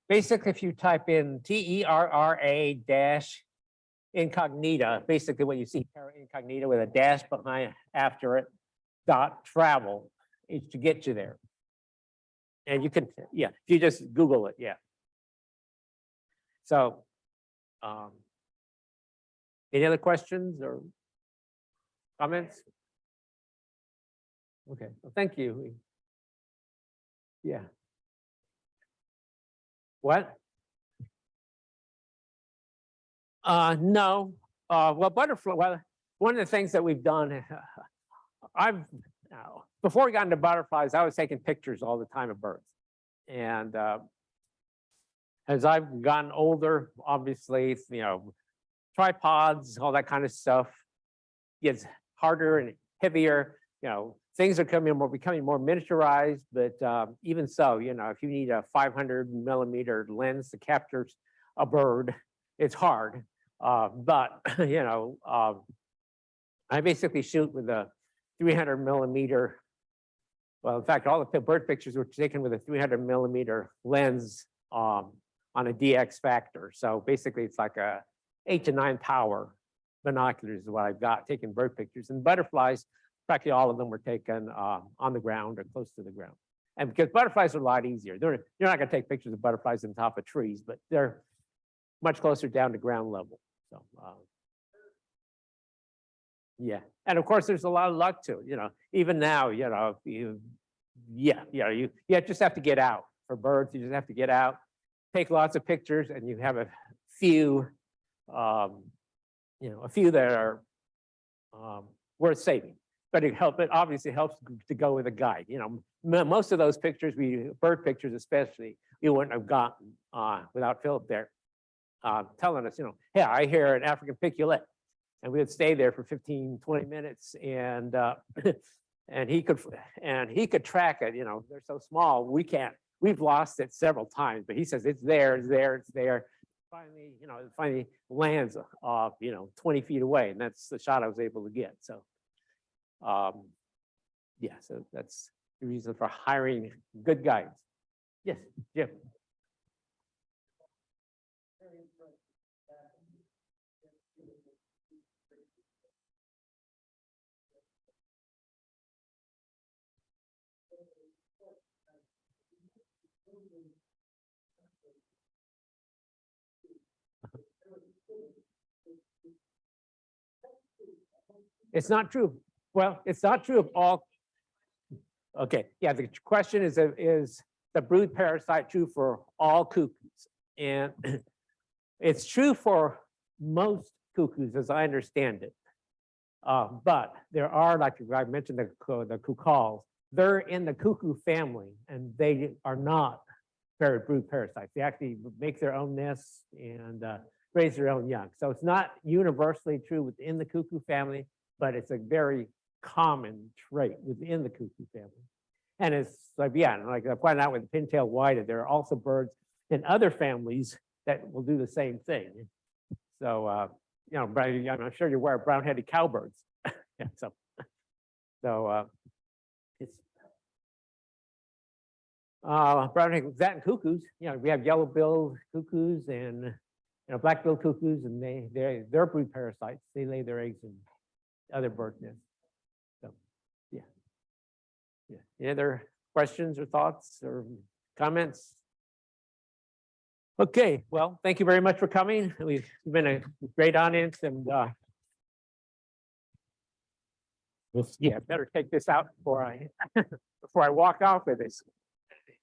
basically if you type in TERRA dash incognita, basically what you see, terra incognita with a dash behind after it, dot travel, is to get you there. And you can, if you just Google it, So, any other questions or comments? Okay, well, thank you. Yeah. What? No. Well, butterfly. Well, one of the things that we've done, before we got into butterflies, I was taking pictures all the time of birds, and as I've gotten older, obviously, tripods, all that kind of stuff gets harder and heavier. Things are becoming more miniaturized, but even so, if you need a 500mm lens to capture a bird, it's hard. But I basically shoot with a 300mm. Well, in fact, all the bird pictures were taken with a 300mm lens on a DX factor. So basically, it's like a 8 to 9 power binoculars is what I've got taking bird pictures. And butterflies, practically all of them were taken on the ground or close to the ground. And because butterflies are a lot easier, you're not going to take pictures of butterflies on top of trees, but they're much closer down to ground level. So yeah, and of course there's a lot of luck to it. Even now, you just have to get out for birds. You just have to get out, take lots of pictures, and you have a few, a few that are worth saving. But it obviously helps to go with a guide. Most of those pictures, bird pictures especially, you wouldn't have gotten without Philip there telling us, hey, I hear an African piculet, and we would stay there for 15, 20 minutes, and and he could track it. They're so small, we can't. We've lost it several times, but he says it's there, it's there, it's there. Finally, it finally lands 20 feet away, and that's the shot I was able to get. So. So that's the reason for hiring good guides. Yes, Jim. It's not true. Well, it's not true of all. Okay, yeah, the question is the brood parasite true for all cuckoos? And it's true for most cuckoos, as I understand it. But there are, like I mentioned, the cuckoos. They're in the cuckoo family, and they are not very brood parasites. They actually make their own nests and raise their own young. So it's not universally true within the cuckoo family, but it's a very common trait within the cuckoo family. And it's like, yeah, like I pointed out with the pintail whited, there are also birds in other families that will do the same thing. So, you know, I'm sure you're aware of brown-headed cowbirds. Yeah, so it's brown-headed that and cuckoos. You know, we have yellow-billed cuckoos and black-billed cuckoos, and they're brood parasites. They lay their eggs in other bird nests. So, yeah. Any other questions or thoughts or comments? Okay, well, thank you very much for coming. We've been a great audience, and yeah, better take this out before I walk off with this.